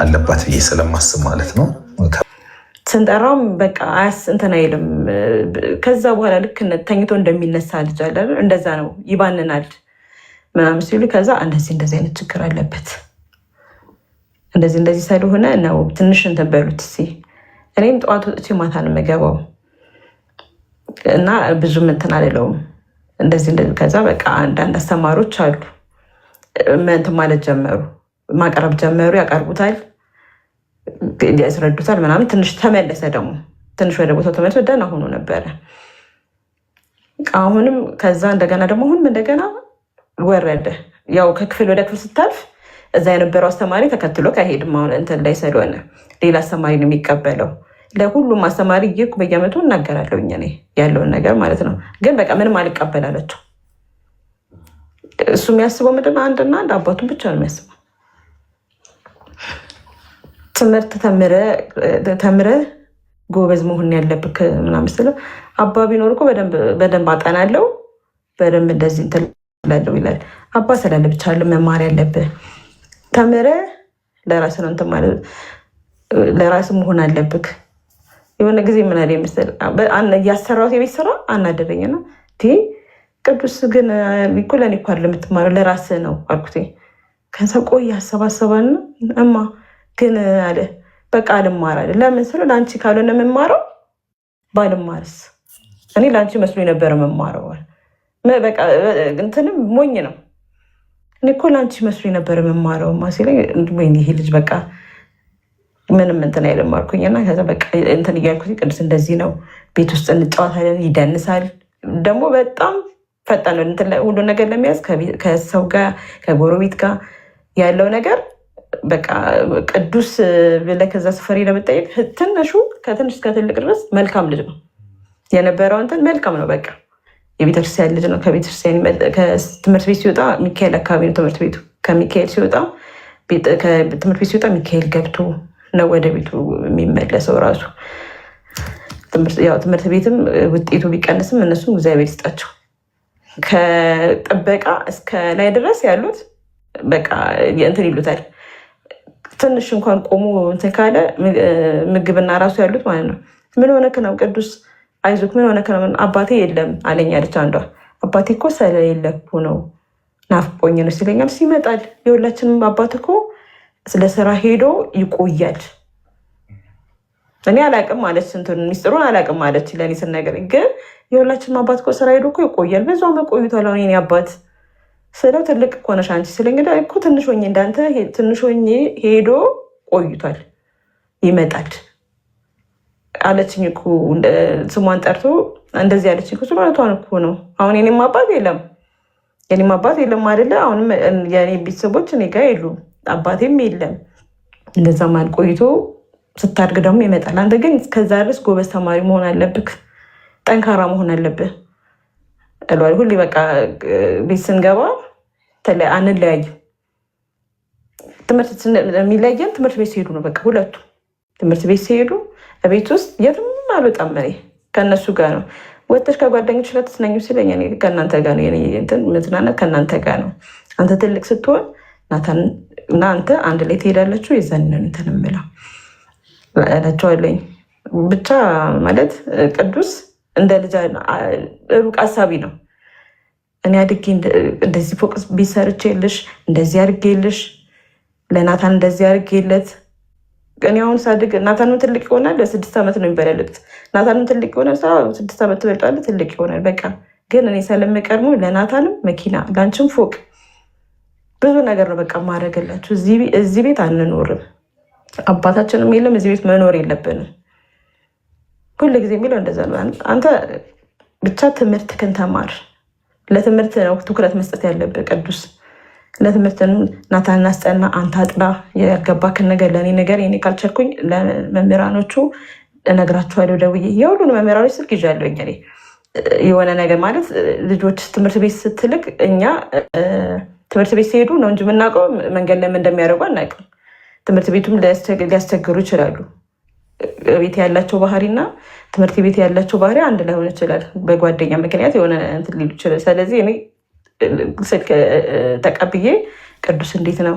አለባት ብዬ ስለማስብ ማለት ነው። ስንጠራውም በቃ እንትን አይልም። ከዛ በኋላ ልክ ተኝቶ እንደሚነሳ ልጅ አለ እንደዛ ነው፣ ይባንናል ምናምን ሲሉ ከዛ እንደዚህ አይነት ችግር አለበት እንደዚህ ስለሆነ ነው ትንሽ እንትን በሉት እስኪ። እኔም ጠዋት ወጥቼ ማታ ነው የምገባው እና ብዙም እንትን አልለውም እንደዚህ። ከዛ በቃ አንዳንድ አስተማሪዎች አሉ እንትን ማለት ጀመሩ፣ ማቅረብ ጀመሩ፣ ያቀርቡታል፣ ያስረዱታል ምናምን። ትንሽ ተመለሰ ደግሞ ትንሽ ወደ ቦታው ተመልሶ ደህና ሆኖ ነበረ። አሁንም ከዛ እንደገና ደግሞ አሁንም እንደገና ወረደ። ያው ከክፍል ወደ ክፍል ስታልፍ እዛ የነበረው አስተማሪ ተከትሎ ከሄድም አሁን እንትን ላይ ስለሆነ ሌላ አስተማሪ ነው የሚቀበለው። ለሁሉም አስተማሪ እየኩ በየዓመቱ እናገራለሁ እኔ ያለውን ነገር ማለት ነው። ግን በቃ ምንም አልቀበላለቸው። እሱ የሚያስበው ምንድን ነው? አንድና አንድ አባቱን ብቻ ነው የሚያስበው። ትምህርት ተምረ ጎበዝ መሆን ያለብክ ምናምን ስለው አባ ቢኖር እኮ በደንብ አጠናለው በደንብ እንደዚህ እንትን እላለሁ ይላል። አባ ስላለ ብቻ መማር ያለብህ ተምረ ለራስ ነው እንትን ማለት ለራስ መሆን አለብክ። የሆነ ጊዜ ምን አለ መሰል እያሰራሁት የቤት ስራ አናደረኝና ቅዱስ ግን እኮ ለእኔ እኮ አይደለም የምትማረው ለራስ ነው አልኩት። ከዛ ቆይ አሰባሰባና እማ ግን አለ በቃ አልማር አለ። ለምን ስለው ለአንቺ ካልሆነ የምማረው ባልማርስ እኔ ለአንቺ መስሎ የነበረ መማረው በቃ እንትንም ሞኝ ነው። እኔ እኮ ለአንቺ መስሎ የነበረ መማረው ሲለኝ ይሄ ልጅ በቃ ምንም እንትን አይልም አልኩኝና ከዛ በቃ እንትን እያልኩት ቅዱስ እንደዚህ ነው፣ ቤት ውስጥ እንጫወታለን፣ ይደንሳል። ደግሞ በጣም ፈጣን ነው ሁሉ ነገር ለመያዝ ከሰው ጋር ከጎረቤት ጋር ያለው ነገር በቃ ቅዱስ ብለህ ከዛ ሰፈር ለመጠየቅ ትንሹ ከትንሽ እስከ ትልቅ ድረስ መልካም ልጅ ነው የነበረው። እንትን መልካም ነው በቃ የቤተክርስቲያን ልጅ ነው። ከቤተክርስቲያን ትምህርት ቤት ሲወጣ ሚካኤል አካባቢ ነው ትምህርት ቤቱ። ከሚካኤል ሲወጣ ትምህርት ቤት ሲወጣ ሚካኤል ገብቶ ነው ወደ ቤቱ የሚመለሰው ራሱ። ትምህርት ቤትም ውጤቱ ቢቀንስም እነሱም እግዚአብሔር ይስጣቸው ከጥበቃ እስከ ላይ ድረስ ያሉት በቃ እንትን ይሉታል። ትንሽ እንኳን ቆሙ እንትን ካለ ምግብና ራሱ ያሉት ማለት ነው። ምን ሆነክ ነው ቅዱስ አይዞክ፣ ምን ሆነክ ነው? አባቴ የለም አለኝ አለች አንዷ። አባቴ እኮ ስለሌለ እኮ ነው ናፍቆኝ ነው ሲለኛል። ሲመጣል የሁላችንም አባት እኮ ስለ ስራ ሄዶ ይቆያል። እኔ አላቅም ማለች እንትን ሚስጥሩን አላቅም ማለች ለእኔ ስነገር፣ ግን የሁላችንም አባት እኮ ስራ ሄዶ እኮ ይቆያል። በዛው መቆይቷል። አሁን የኔ አባት ስለው ትልቅ እኮ ነሽ አንቺ ስለኝ እኮ ትንሽ ሆኜ እንዳንተ ትንሽ ሆኜ ሄዶ ቆይቷል ይመጣል አለችኝ እኮ። ስሟን ጠርቶ እንደዚህ አለችኝ እኮ። እውነቷን እኮ ነው። አሁን የኔም አባት የለም አይደለ? አሁንም የኔ ቤተሰቦች እኔ ጋር የሉም፣ አባቴም የለም። እንደዛ ማል ቆይቶ ስታድግ ደግሞ ይመጣል። አንተ ግን እስከዛ ድረስ ጎበዝ ተማሪ መሆን አለብህ፣ ጠንካራ መሆን አለብህ እሏል ሁሌ። በቃ ቤት ስንገባ አንለያይም። ትምህርት የሚለየን ትምህርት ቤት ሲሄዱ ነው። በቃ ሁለቱ ትምህርት ቤት ሲሄዱ ቤት ውስጥ የትም አልወጣም። እኔ ከእነሱ ጋር ነው። ወጥተሽ ከጓደኞች ጋር ትዝናኙ ሲለኝ እኔ ከእናንተ ጋር ነው መዝናናት፣ ከእናንተ ጋር ነው። አንተ ትልቅ ስትሆን እና አንተ አንድ ላይ ትሄዳለችሁ። የዛንን እንትን የምለው እላቸዋለኝ። ብቻ ማለት ቅዱስ እንደ ልጅ ሩቅ አሳቢ ነው። እኔ አድጌ እንደዚህ ፎቅ ቤት ሰርቼልሽ እንደዚህ አድርጌልሽ ለናታን እንደዚህ አድርጌለት። እኔ አሁን ሳድግ ናታንም ትልቅ ይሆናል። ለ6 ዓመት ነው የሚበላለጥ። ናታንም ትልቅ ይሆናል። 6 ዓመት ትበልጣለህ፣ ትልቅ ይሆናል። በቃ ግን እኔ ስለምቀድሞ ለናታንም መኪና ለአንቺም ፎቅ ብዙ ነገር ነው በቃ ማድረግላችሁ። እዚህ ቤት አንኖርም፣ አባታችንም የለም፣ እዚህ ቤት መኖር የለብንም። ሁሉ ጊዜ የሚለው እንደዛ ነው። አንተ ብቻ ትምህርትህን ተማር። ለትምህርት ነው ትኩረት መስጠት ያለብህ ቅዱስ። ለትምህርት ናታን እናስጠና፣ አንተ አጥና፣ ያገባክን ነገር ለእኔ ነገር። እኔ ካልቸልኩኝ ለመምህራኖቹ እነግራችኋለሁ ደውዬ። የሁሉን መምህራኖች ስልክ ይዣለሁ። እኔ የሆነ ነገር ማለት ልጆች ትምህርት ቤት ስትልክ እኛ ትምህርት ቤት ሲሄዱ ነው እንጂ የምናውቀው መንገድ ለምን እንደሚያደርጉ አናውቅም። ትምህርት ቤቱም ሊያስቸግሩ ይችላሉ። ቤት ያላቸው ባህሪና ትምህርት ቤት ያላቸው ባህሪ አንድ ላይሆን ይችላል። በጓደኛ ምክንያት የሆነ እንትን ሊሉ ይችላል። ስለዚህ እኔ ስልክ ተቀብዬ ቅዱስ እንዴት ነው፣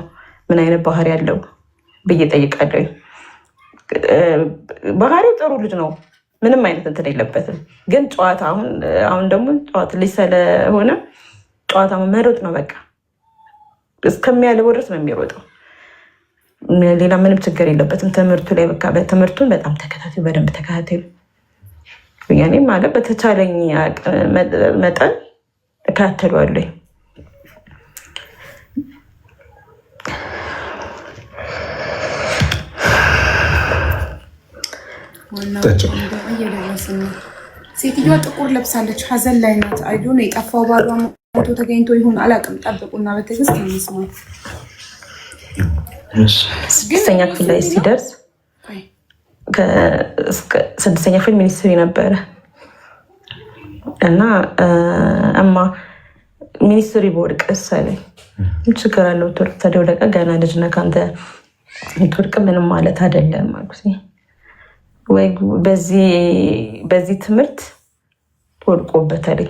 ምን አይነት ባህሪ ያለው ብዬ ጠይቃለሁ። ባህሪው ጥሩ ልጅ ነው፣ ምንም አይነት እንትን የለበትም። ግን ጨዋታ አሁን ደግሞ ጨዋታ ልጅ ስለሆነ ጨዋታ መሮጥ ነው በቃ እስከሚያልበው ድረስ ነው የሚሮጠው። ሌላ ምንም ችግር የለበትም። ትምህርቱ ላይ በቃ ትምህርቱን በጣም ተከታተሉ፣ በደንብ ተከታተሉ። ያኔ ማለት በተቻለኝ መጠን እከታተለዋለሁ። ሴትዮዋ ጥቁር ለብሳለች፣ ሀዘን ላይ ናት። አይዶን የጠፋው ባሏ ሞቶ ተገኝቶ ይሁን አላውቅም። ጠብቁና በትዕግስት እንስማት። ስድስተኛ ክፍል ላይ ሲደርስ ስድስተኛ ክፍል ሚኒስትሪ ነበረ እና እማ ሚኒስትሪ በወድቅ እሰለኝ ችግር አለው ተደውለቀ ገና ልጅ ነህ ከአንተ ትወድቅ ምንም ማለት አይደለም አልኩት። ወይ በዚህ ትምህርት ወድቆበታል።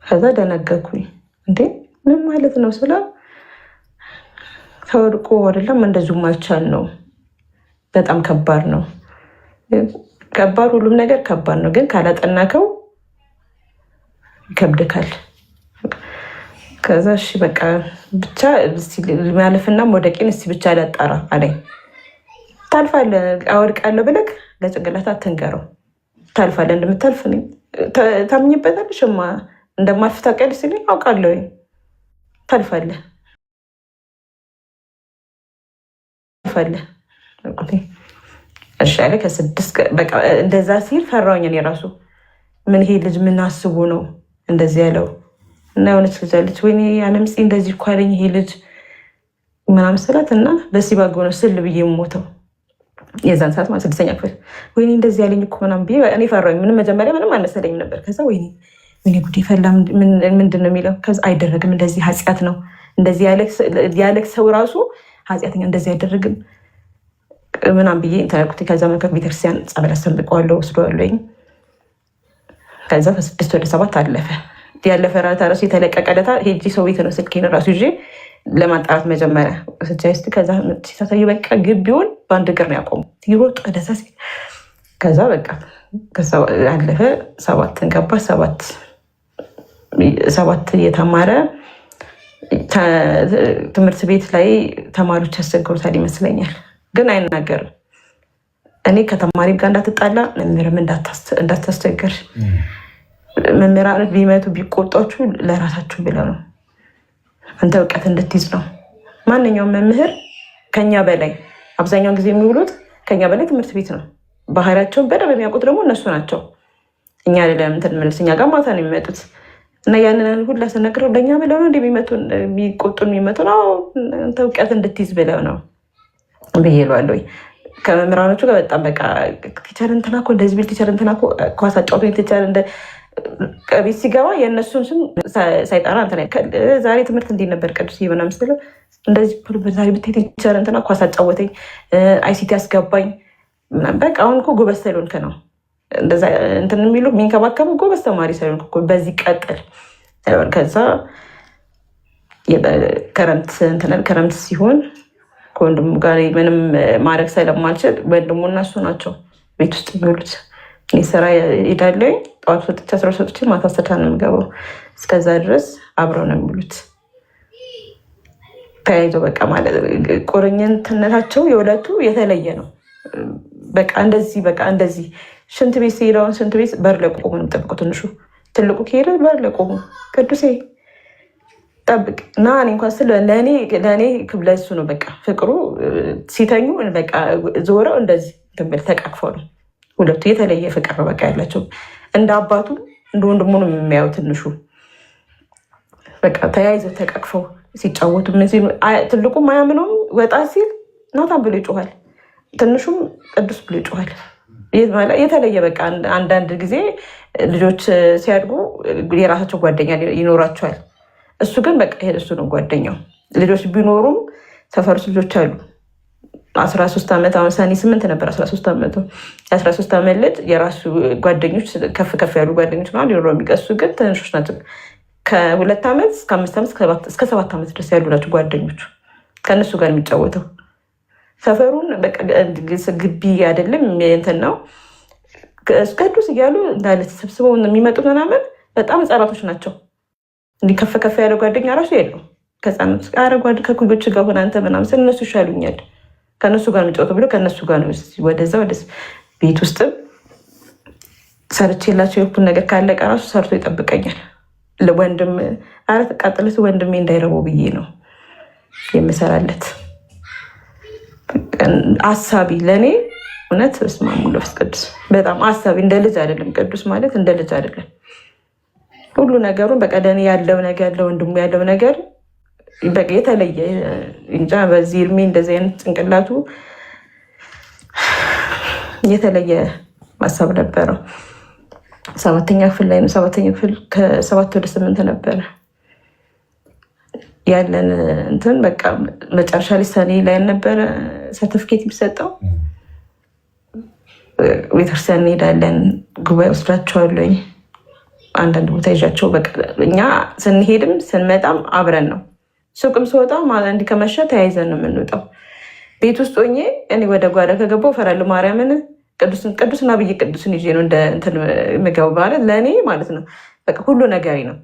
ከዛ ደነገኩኝ። እንዴ ምን ማለት ነው ስለ ተወድቆ አይደለም እንደዚሁ ማልቻል ነው። በጣም ከባድ ነው። ከባድ ሁሉም ነገር ከባድ ነው፣ ግን ካላጠናከው ይከብድካል። ከዛ እሺ በቃ ብቻ ማለፍና መውደቄን እስቲ ብቻ ላጣራ አለኝ። ታልፋለህ፣ አወድቃለሁ ብለህ ለጭንቅላት አትንገረው። ታልፋለህ፣ እንደምታልፍ ታምኝበታለሽ። እንደማልፍ ታውቂያለሽ ሲለኝ አውቃለሁ። ታልፋለህ እሺ አለ። ከስድስት በቃ እንደዛ ሲል ፈራሁኝ እኔ ራሱ። ምን ይሄ ልጅ ምን አስቡ ነው እንደዚህ ያለው? እና የሆነች ልጅ አለች፣ ወይኔ አለምጽ እንደዚህ እኮ አለኝ ይሄ ልጅ ምናምን ስላት እና በሲባጎ ነው ስል ብዬ የምሞተው የዛን ሰዓት ማለት ስድስተኛ ክፍል። ወይኔ እንደዚህ ያለኝ እኮ ምናምን ብዬ እኔ ፈራሁኝ። ምንም መጀመሪያ ምንም አልመሰለኝም ነበር። ከዛ ወይኔ ጉዴ ፈላ ምንድን ነው የሚለው? ከዛ አይደረግም እንደዚህ ኃጢአት ነው እንደዚህ ያለክ ሰው ራሱ ኃጢአተኛ እንደዚህ አይደረግም ምናምን ብዬ እንተናልኩት። ከዛ መከክ ቤተክርስቲያን ጸበል አስጠምቀዋለሁ ወስደዋለኝ። ከዛ ከ6 ወደ 7 አለፈ። ያለፈ ራታ ራሱ የተለቀቀ ለታ ሄጂ ሰው ቤት ነው ስልኬን ራሱ ይዤ ለማጣራት መጀመሪያ ስቻይስት ከዛ ሲታሳዩ በቃ ግቢውን በአንድ እግር ነው ያቆሙ ይሮጥ ደሳ ሲል ከዛ በቃ አለፈ። 7 ገባ። 7 እየተማረ ትምህርት ቤት ላይ ተማሪዎች ያስቸግሩታል ይመስለኛል፣ ግን አይናገርም። እኔ ከተማሪ ጋር እንዳትጣላ መምህርም እንዳታስቸግር፣ መምህራኖች ቢመቱ ቢቆጣችሁ ለራሳችሁ ብለው ነው፣ አንተ እውቀት እንድትይዝ ነው። ማንኛውም መምህር ከኛ በላይ አብዛኛውን ጊዜ የሚውሉት ከኛ በላይ ትምህርት ቤት ነው። ባህሪያቸውን በደንብ የሚያውቁት ደግሞ እነሱ ናቸው። እኛ አይደለም እንትን መልስ እኛ ጋር ማታ ነው የሚመጡት እና ያንን ሁላ ስነግረው ለእኛ ብለው ነው የሚቆጡን የሚመጡ ነው፣ አንተ እውቀት እንድትይዝ ብለው ነው ብዬ እለዋለሁ። ከመምህራኖቹ ጋር በጣም በቃ ቲቸር እንትና እኮ እንደዚህ ቢል ቲቸር እንትና እኮ ኳስ አጫውቶኝ ቲቸር ቤት ሲገባ የእነሱን ስም ሳይጠራ ዛሬ ትምህርት እንዴት ነበር ቅዱስ ምናምን ስለው እንደዚህ ዛሬ ብታይ ቲቸር እንትና ኳስ አጫወተኝ አይሲቲ አስገባኝ ምናምን። በቃ አሁን እኮ ጎበዝ ስለሆንክ ነው እንደዛ እንትን የሚሉ የሚንከባከቡ ጎበዝ ተማሪ ስለሆንክ እኮ በዚህ ቀጥል። ከዛ ክረምት ሲሆን ከወንድሙ ጋር ምንም ማድረግ ስለማልችል ወንድሙ እና እሱ ናቸው ቤት ውስጥ የሚውሉት። እኔ ስራ ሄዳለሁ፣ ጠዋት ወጥቼ 12 ወጥቼ ማታ 10 ነው የምገባው። እስከዛ ድረስ አብረው ነው የሚውሉት ተያይዞ። በቃ ማለት ቁርኝነታቸው የሁለቱ የተለየ ነው። በቃ እንደዚህ ሽንት ቤት ሲሄዳውን ሽንት ቤት በር ላይ ቆሞ ነው የምጠብቀው። ትልቁ ከሄደ በር ላይ ቆሞ ቅዱሴ ጠብቅ እና እኔ እንኳን ስለ ለእኔ ክብለሱ ነው በቃ ፍቅሩ። ሲተኙ በቃ ዞረው እንደዚህ ግንብል ተቃቅፈው ነው ሁለቱ። የተለየ ፍቅር ነው በቃ ያላቸው። እንደ አባቱ እንደ ወንድሙ ነው የሚያየው። ትንሹ በቃ ተያይዘው ተቃቅፈው ሲጫወቱ ትልቁም አያምነውም። ወጣ ሲል ናታን ብሎ ይጮኋል፣ ትንሹም ቅዱስ ብሎ ይጮኋል። የተለየ በቃ አንዳንድ ጊዜ ልጆች ሲያድጉ የራሳቸው ጓደኛ ይኖራቸዋል። እሱ ግን በቃ ይሄ እሱ ነው ጓደኛው። ልጆች ቢኖሩም ሰፈር ውስጥ ልጆች አሉ። 13 ዓመት አሁን ሰኔ 8 ነበር 13 ዓመቱ። የ13 ዓመት ልጅ የራሱ ጓደኞች ከፍ ያሉ ጓደኞች ነው ሊኖረው የሚቀሱ ግን ትንሾች ናቸው። ከ2 ዓመት እስከ 5 ዓመት እስከ 7 ዓመት ድረስ ያሉ ናቸው ጓደኞቹ። ከእነሱ ጋር የሚጫወተው ሰፈሩን በቃ ግቢ አይደለም እንትን ነው ቅዱስ እያሉ እንዳለ ተሰብስበው የሚመጡት ምናምን በጣም ህጻናቶች ናቸው። እንዲህ ከፍ ከፍ ያለ ጓደኛ ራሱ የለው ከህጻናት አረጓድ ከኩዮች ጋር ሆነ አንተ ምናምን ስል እነሱ ይሻሉኛል ከእነሱ ጋር የሚጫወቱ ብሎ ከእነሱ ጋር ነው ወደዛ ወደ ቤት ውስጥም ሰርቼላቸው የኩል ነገር ካለቀ ራሱ ሰርቶ ይጠብቀኛል። ለወንድም አረ ተቃጥለት ወንድሜ እንዳይረበው ብዬ ነው የምሰራለት። አሳቢ ለእኔ እውነት በስመ አብ ወመንፈስ ቅዱስ በጣም አሳቢ እንደ ልጅ አይደለም። ቅዱስ ማለት እንደ ልጅ አይደለም። ሁሉ ነገሩን በቃ ለእኔ ያለው ነገር ለወንድሙ ያለው ነገር በቃ የተለየ እንጃ። በዚህ እድሜ እንደዚህ አይነት ጭንቅላቱ የተለየ ማሰብ ነበረው። 7ኛ ክፍል ላይ ነው 7ኛ ክፍል ከ7 ወደ 8 ነበረ ያለን እንትን በቃ መጨረሻ ላይ ሰኔ ላይ ነበረ ሰርቲፊኬት የሚሰጠው። ቤተክርስቲያን እንሄዳለን፣ ጉባኤ ወስዳቸዋለኝ አንዳንድ ቦታ ይዣቸው በቃ እኛ ስንሄድም ስንመጣም አብረን ነው። ሱቅም ስወጣ እንዲህ ከመሸ ተያይዘን ነው የምንወጣው። ቤት ውስጥ ሆኜ እኔ ወደ ጓዳ ከገባሁ እፈራለሁ ማርያምን ቅዱስና ብዬ ቅዱስን ይዤ ነው እንደ እንትን የምገባው ማለት ለእኔ ማለት ነው። በቃ ሁሉ ነገሬ ነው።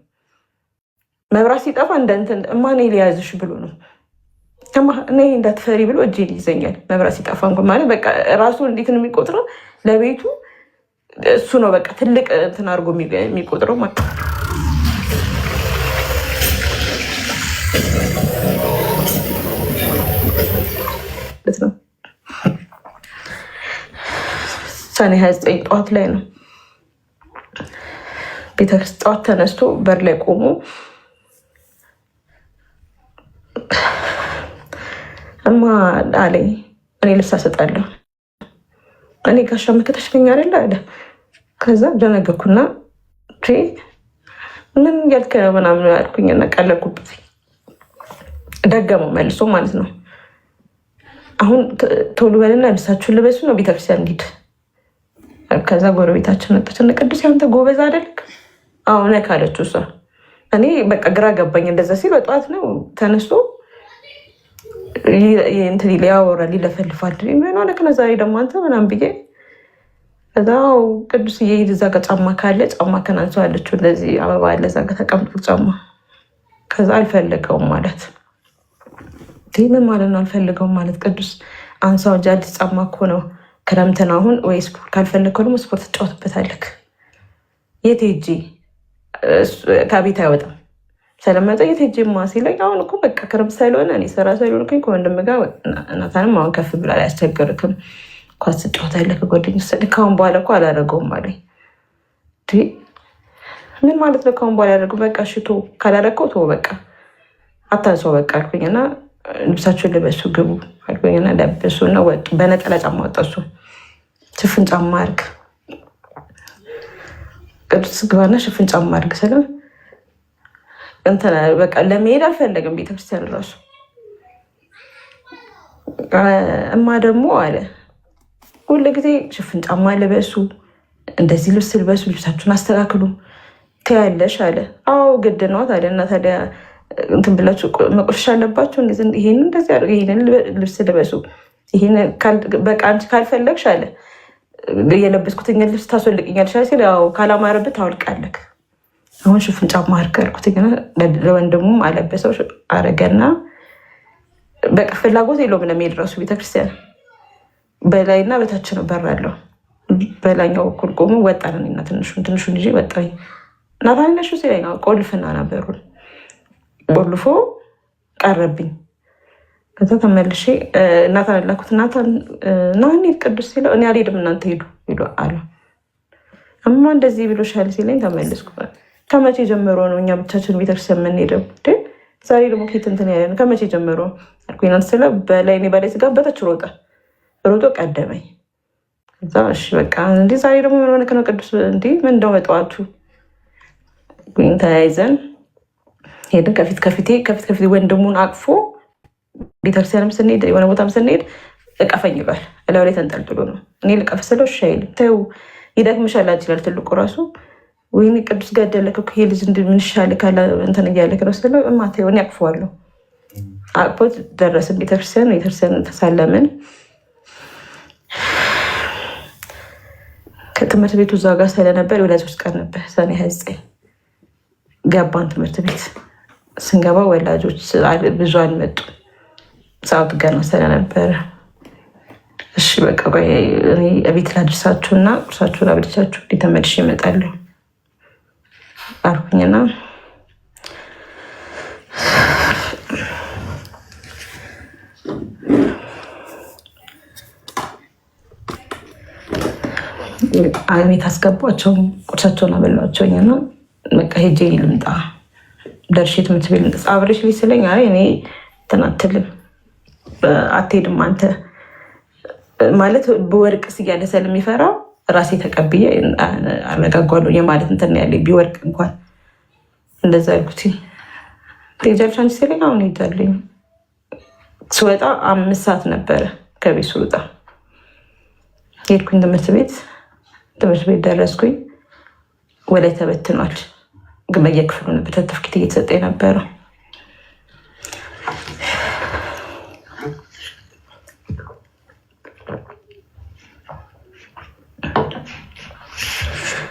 መብራት ሲጠፋ እንደ እንትን እማኔ ሊያዝሽ ብሎ ነው እኔ እንዳትፈሪ ብሎ እጄን ይዘኛል። መብራት ሲጠፋ እንኳን ማለት በቃ ራሱ እንዴት ነው የሚቆጥረው ለቤቱ እሱ ነው በቃ ትልቅ እንትን አድርጎ የሚቆጥረው ማለት ነው። ሰኔ 29 ጠዋት ላይ ነው ቤተክርስቲያን ጠዋት ተነስቶ በር ላይ ቆሞ እማ አለኝ እኔ ልብስ አሰጣለሁ እኔ ጋሻ መከተሽ ነኝ አይደለ አለ። ከዛ ደነገኩና ምን እያልክ ነው ምናምን አልኩኝና ቀለድኩበት። ደገመው መልሶ ማለት ነው አሁን ቶሎ በልና ልብሳችሁን ልበሱ ነው ቤተክርስቲያን እንሂድ። ከዛ ጎረቤታችን መጣች እና ቅዱስ ያንተ ጎበዝ አይደልክ? አዎ ነህ አለችው እሷ። እኔ በቃ ግራ ገባኝ። እንደዛ ሲል በጠዋት ነው ተነስቶ እንትን ሊያወራል ይለፈልፋል። ምን ሆነክ ነው ዛሬ ደግሞ አንተ ምናምን ብዬ ከዛው ቅዱስ እየሄድ እዛ ጋር ጫማ ካለ ጫማ ከናንሰው አለችው። እንደዚህ አበባ አለ እዛ ጋር ተቀምጦ ጫማ። ከዛ አልፈለገውም ማለት ምን ማለት ነው? አልፈልገውም ማለት ቅዱስ አንሳው እንጂ አዲስ ጫማ እኮ ነው። ክረምትን አሁን ወይ ስፖርት ካልፈለግከው ደግሞ ስፖርት ትጫወትበታለህ። የት ሄጄ ከቤት አይወጣም ስለመጣ የት ሄጄ ማ ሲለኝ አሁን እኮ በቃ ክረምት ሳይሆን እኔ ስራ ሳይሆንኩኝ ከወንድም ጋር እናታንም አሁን ከፍ ብላ አያስቸግርክም ኳስ ትጫወታለህ ከጓደኞች ስልክ ካሁን በኋላ እኮ አላደረገውም አለኝ። ምን ማለት ነው ካሁን በኋላ ያደረገው? በቃ ሽቶ ካላደረገው ቶ በቃ አታንሰው በቃ አልኩኝና ልብሳቸውን ልበሱ ግቡ አልኩኝና ለበሱ እና ወጡ። በነጠላ ጫማ ወጣ እሱ። ሽፍን ጫማ አድርግ ቅዱስ ግባና ሽፍን ጫማ አድርግ ስለ እንትን በቃ ለመሄድ አልፈለግም ቤተክርስቲያን ራሱ። እማ ደግሞ አለ ሁሉ ጊዜ ሽፍን ጫማ ልበሱ፣ እንደዚህ ልብስ ልበሱ፣ ልብሳችሁን አስተካክሉ ትያለሽ አለ። አዎ ግድ ነው ታዲያ እና ታዲያ እንትን ብላችሁ መቆሸሽ አለባችሁ። ይሄን እንደዚህ አድርጉ፣ ይሄንን ልብስ ልበሱ፣ ይሄን በቃ አንቺ ካልፈለግሽ አለ የለበስኩትን ልብስ ታስወልቅኛለሽ ሲል ያው ካላማረብህ ታወልቃለህ። አሁን ሽፍን ጫማ አድርግ አልኩት። ለወንድሙም አለበሰው አረገና በቃ ፍላጎት የለውም ለመሄድ ራሱ ቤተክርስቲያን። በላይና በታች ነው በር አለው። በላይኛው በኩል ቆሞ ወጣን እና ትንሹን ይዤ ወጣኝ። ናታንነሹ ሲለኝ ቆልፍና ነበሩን ቆልፎ ቀረብኝ። ከዛ ተመልሼ እናታን ላኩት። እናታን ና እንሂድ ቅዱስ ሲለው እኔ አልሄድም እናንተ ሄዱ አለ። እማ እንደዚህ ብሎሻል ሲለኝ ተመልስኩ። ከመቼ ጀምሮ ነው እኛ ብቻችን ቤተክርስቲያን የምንሄደው? ዛሬ ደግሞ ኬት እንትን ያለ ከመቼ ጀምሮ አልኩኝ። ስለ በላይ ስጋ በታች ሮጦ ቀደመኝ። ከዛ እሺ በቃ እንዲህ ዛሬ ደግሞ ምን ሆነክ ነው ቅዱስ? እንዲህ ምን እንደው በጠዋቱ ተያይዘን ሄድን። ከፊት ከፊቴ ወንድሙን አቅፎ ቤተክርስቲያንም ስንሄድ የሆነ ቦታም ስንሄድ እቀፈኝ ይሏል። እላዩ ላይ ተንጠልጥሎ ነው። እኔ ልቀፍ ስለው እሺ አይልም። ተይው ይደክምሻል ይችላል ትልቁ ራሱ። ወይኔ ቅዱስ ገደለክ እኮ ይሄ ልጅ ምን ይሻልካል እንትን እያለክ ነው ስለው እማ ተይው እኔ አቅፈዋለሁ አቅቦት ደረስን ቤተክርስቲያን ተሳለምን። ከትምህርት ቤቱ እዛ ጋር ስለነበር ወደ 3 ቀን ነበር ሰኔ 29 ገባን ትምህርት ቤት። ስንገባ ወላጆች ብዙ አልመጡ፣ ሰዓቱ ገና ስለነበረ እሺ በቃ እኔ ቤት ላድርሳችሁና ቁርሳችሁን አብልቻችሁ ተመልሼ እመጣለሁ አልኩኝና ቤት አስገቧቸው፣ ቁርሳቸውን አበሏቸውኝና በቃ ሄጄ ልምጣ ደርሼ ትምህርት ቤት ልምጣ አብረሽ ቤት ስለኝ እኔ ተናትልም አትሄድም አንተ ማለት በወርቅ እያለ ስለሚፈራ ራሴ ተቀብዬ አረጋጓለሁ የማለት እንትን ያለኝ ቢወርቅ እንኳን እንደዛ ያልኩት። ትሄጃለሽ አንቺ ሲለኝ አሁን ሄጃለኝ። ስወጣ 5 ሰዓት ነበረ ከቤት ስወጣ። ሄድኩኝ ትምህርት ቤት ደረስኩኝ። ወላይ ተበትኗል፣ ግን በየክፍሉ ነበር ሰርተፍኬት እየተሰጠ የነበረው።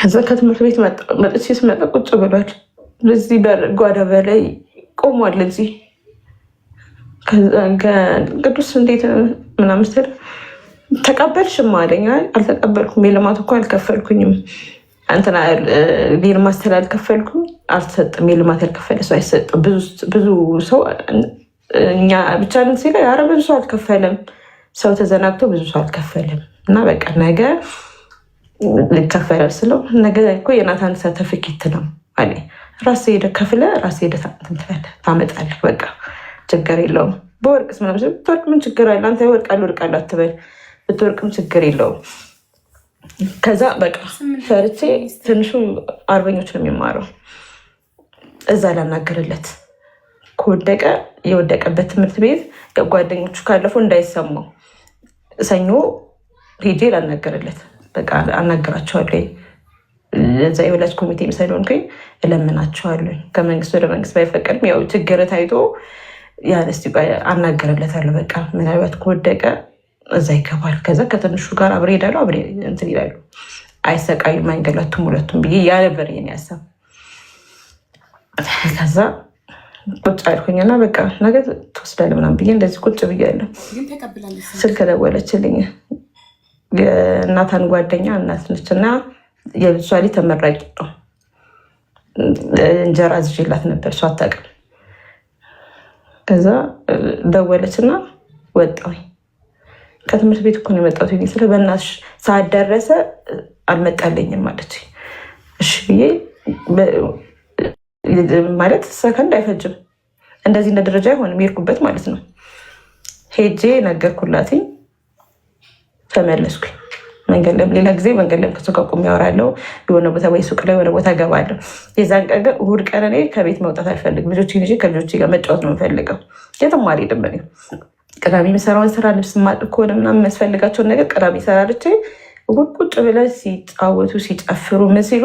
ከዛ ከትምህርት ቤት መጥቼ ስመጣ ቁጭ ብሏል። በዚህ ጓዳ በላይ ቆሟል። እዚህ ቅዱስ እንዴት ምናምን ስል ተቀበልሽም አለኝ። አልተቀበልኩም፣ የልማት እኮ አልከፈልኩኝም። እንትና የልማት ስላልከፈልኩም አልተሰጥም። የልማት ያልከፈለ ሰው አይሰጥም። ብዙ ሰው እኛ ብቻ ንን ሲለ ኧረ ብዙ ሰው አልከፈልም፣ ሰው ተዘናግቶ ብዙ ሰው አልከፈልም። እና በቃ ነገ ልከፈላል ስለው ነገ እኮ የናታን ሰርተፍኬት ነው አለ። ራስህ ሄደህ ከፍለህ ራስህ ሄደህ ታመጣለህ፣ በቃ ችግር የለውም። በወርቅስ ምናምን ብትወርቅ ምን ችግር አለ? አንተ ወርቃለሁ አትበል፣ ብትወርቅም ችግር የለውም። ከዛ በቃ ፈርቼ ትንሹ አርበኞች ነው የሚማረው፣ እዛ ላናገርለት ከወደቀ የወደቀበት ትምህርት ቤት ጓደኞቹ ካለፉ እንዳይሰማው ሰኞ ሄጄ ላናገርለት በቃ አናገራቸዋለሁ። እዛ የወላጅ ኮሚቴ ስለሆንኩኝ እለምናቸዋለሁ። ከመንግስት ወደ መንግስት ባይፈቀድም ያው ችግር ታይቶ ያነስ አናገርለታለሁ። በቃ ምናልባት ከወደቀ እዛ ይገባል። ከዛ ከትንሹ ጋር አብሬ ሄዳለሁ፣ አብሬ እንትን ይላሉ። አይሰቃዩም፣ አይንገላቱም ሁለቱም ብዬ ያነበር የኔ ሀሳብ። ከዛ ቁጭ አልኩኝና በቃ ነገ ትወስዳለህ ምናምን ብዬ እንደዚህ ቁጭ ብያለሁ። ስልክ ደወለችልኝ። የእናታን ጓደኛ እናት ነች እና የልጇ ልጅ ተመራቂ ነው። እንጀራ አዝዤላት ነበር፣ እሷ አታውቅም። ከዛ ደወለችና ወጣሁኝ። ከትምህርት ቤት እኮ ነው የመጣሁት ስለ በእናትሽ ሰዓት ደረሰ አልመጣልኝም ማለች። እሺ ብዬ ማለት ሰከንድ አይፈጅም፣ እንደዚህ እንደ ደረጃ አይሆንም የሄድኩበት ማለት ነው። ሄጄ ነገርኩላትኝ፣ ተመለስኩኝ። ሌላ ጊዜ መንገድ ላይ ከሱ ጋር ቆሜ ያወራለሁ። የሆነ ቦታ ወይ ሱቅ ላይ የሆነ ቦታ እገባለሁ። የዛን ቀን ግን እሑድ ቀን እኔ ከቤት መውጣት አልፈልግም። ልጆቼን ይዤ ከልጆቼ ጋር መጫወት ነው የምፈልገው። የትም አልሄድም። እኔ ቅዳሜ የምሰራውን ስራ ልብስ ማጥብ ከሆነ ምናምን የሚያስፈልጋቸውን ነገር ቅዳሜ ሰራርቼ እሑድ ቁጭ ብለው ሲጫወቱ ሲጨፍሩ ምን ሲሉ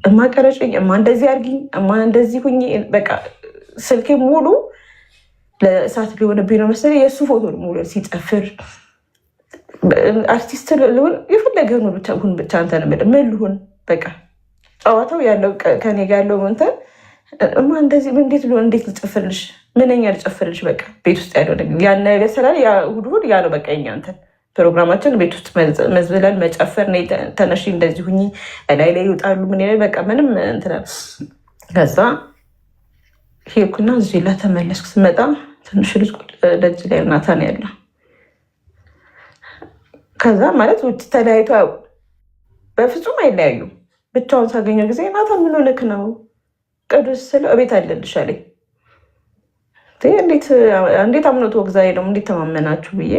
እማ ቀረጭኝ፣ እማ እንደዚህ አድርጊኝ፣ እማ እንደዚህ ሁኚ። በቃ ስልኬ ሙሉ ለእሳት ሊሆንብኝ ነው መሰለኝ የእሱ ፎቶ ሙሉ ሲጨፍር አርቲስት ልሁን የፈለገ ሆኖ ብቻ ሁን ብቻ አንተ ምን ልሁን በቃ ጨዋታው ያለው ከኔ ጋር ያለው እንትን እማ እንደዚህ እንዴት ልሆን እንዴት ልጨፍርልሽ ምንኛ ልጨፍርልሽ በቃ ቤት ውስጥ ያለው ነገር ያን ነገር ስላለ ያ እሑድ ያ ነው በቃ የኛ እንትን ፕሮግራማችን ቤት ውስጥ መዝብለን መጨፈር ነው። ተነሺ እንደዚህ ሁኚ ላይ ይወጣሉ ምን ይላል በቃ ምንም እንትን። ከዛ ሄድኩና እዚህ ላይ ተመለስኩ። ስመጣ ትንሽ ልጅ ደጅ ላይ ናታን ያለው ከዛ ማለት ውጭ ተለያይቶ አያውቁም፣ በፍጹም አይለያዩም። ብቻውን ሳገኘው ጊዜ ናታን ምን ሆነክ ነው ቅዱስ ስለው እቤት አለልሽ አለኝ። እንዴት አምኖት ወግዛ ሄደው እንዴት ተማመናችሁ ብዬ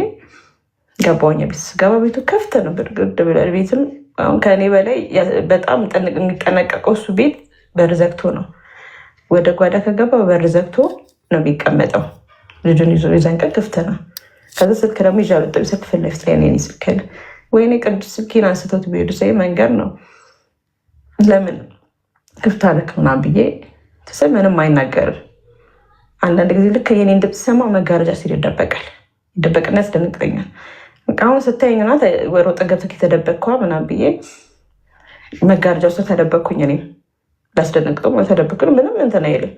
ገባሁኝ። ቤት ስገባ ቤቱ ከፍተ ነው ብርግድ ብሏል። ቤትም አሁን ከእኔ በላይ በጣም የሚጠነቀቀው እሱ ቤት በር ዘግቶ ነው። ወደ ጓዳ ከገባ በር ዘግቶ ነው የሚቀመጠው። ልጁን ይዞ የዛን ቀን ክፍት ነው። ከዛ ስልክ ደግሞ ይዤ አልወጣሁም። ስልክ ፊት ለፊት ላይ እኔ ስልክ አለ። ወይኔ ቅዱስ ስልኬን አንስተውት ቢሄዱ ሳይ መንገድ ነው ለምን ክፍት አለክ ምናምን ብዬ ስል ምንም አይናገርም። አንዳንድ ጊዜ ልክ የኔን ድምፅ ሰማ መጋረጃ ሲል ይደበቅና ያስደነግጠኛል። አሁን ስታየኝ ናት ወሮጠ ገብተህ የተደበቅኳ ምናምን ብዬ መጋረጃ ውስጥ ተደበቅኩኝ። እኔ ላስደነግጠው ተደበቅ ምንም እንትን አይልም።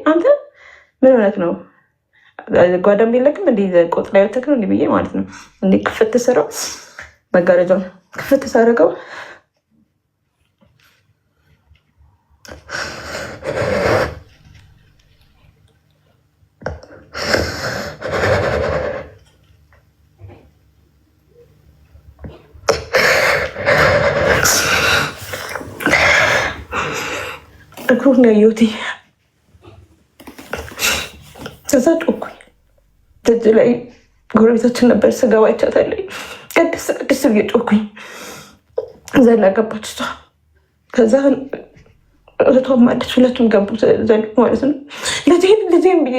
አንተ ምን እውነት ነው ጓደም የለክም እንዲህ ቆጥ ላይ ወተክ ነው እንዲህ ብዬ ማለት ነው። እንዲህ ክፍት ስራው መጋረጃውን ክፍት ሳደርገው እግሩን ያየሁት ከዛ ጮኩኝ። ደጅ ላይ ጎረቤታችን ነበር ስገባ አይቻታለሁ። ቅድስ ብዬ ጮኩኝ። ዘላ ገባች እሷ። ከዛ እህቷም አለች። ሁለቱም ገቡ ዘሉ ማለት ነው። ልጄን ብዬ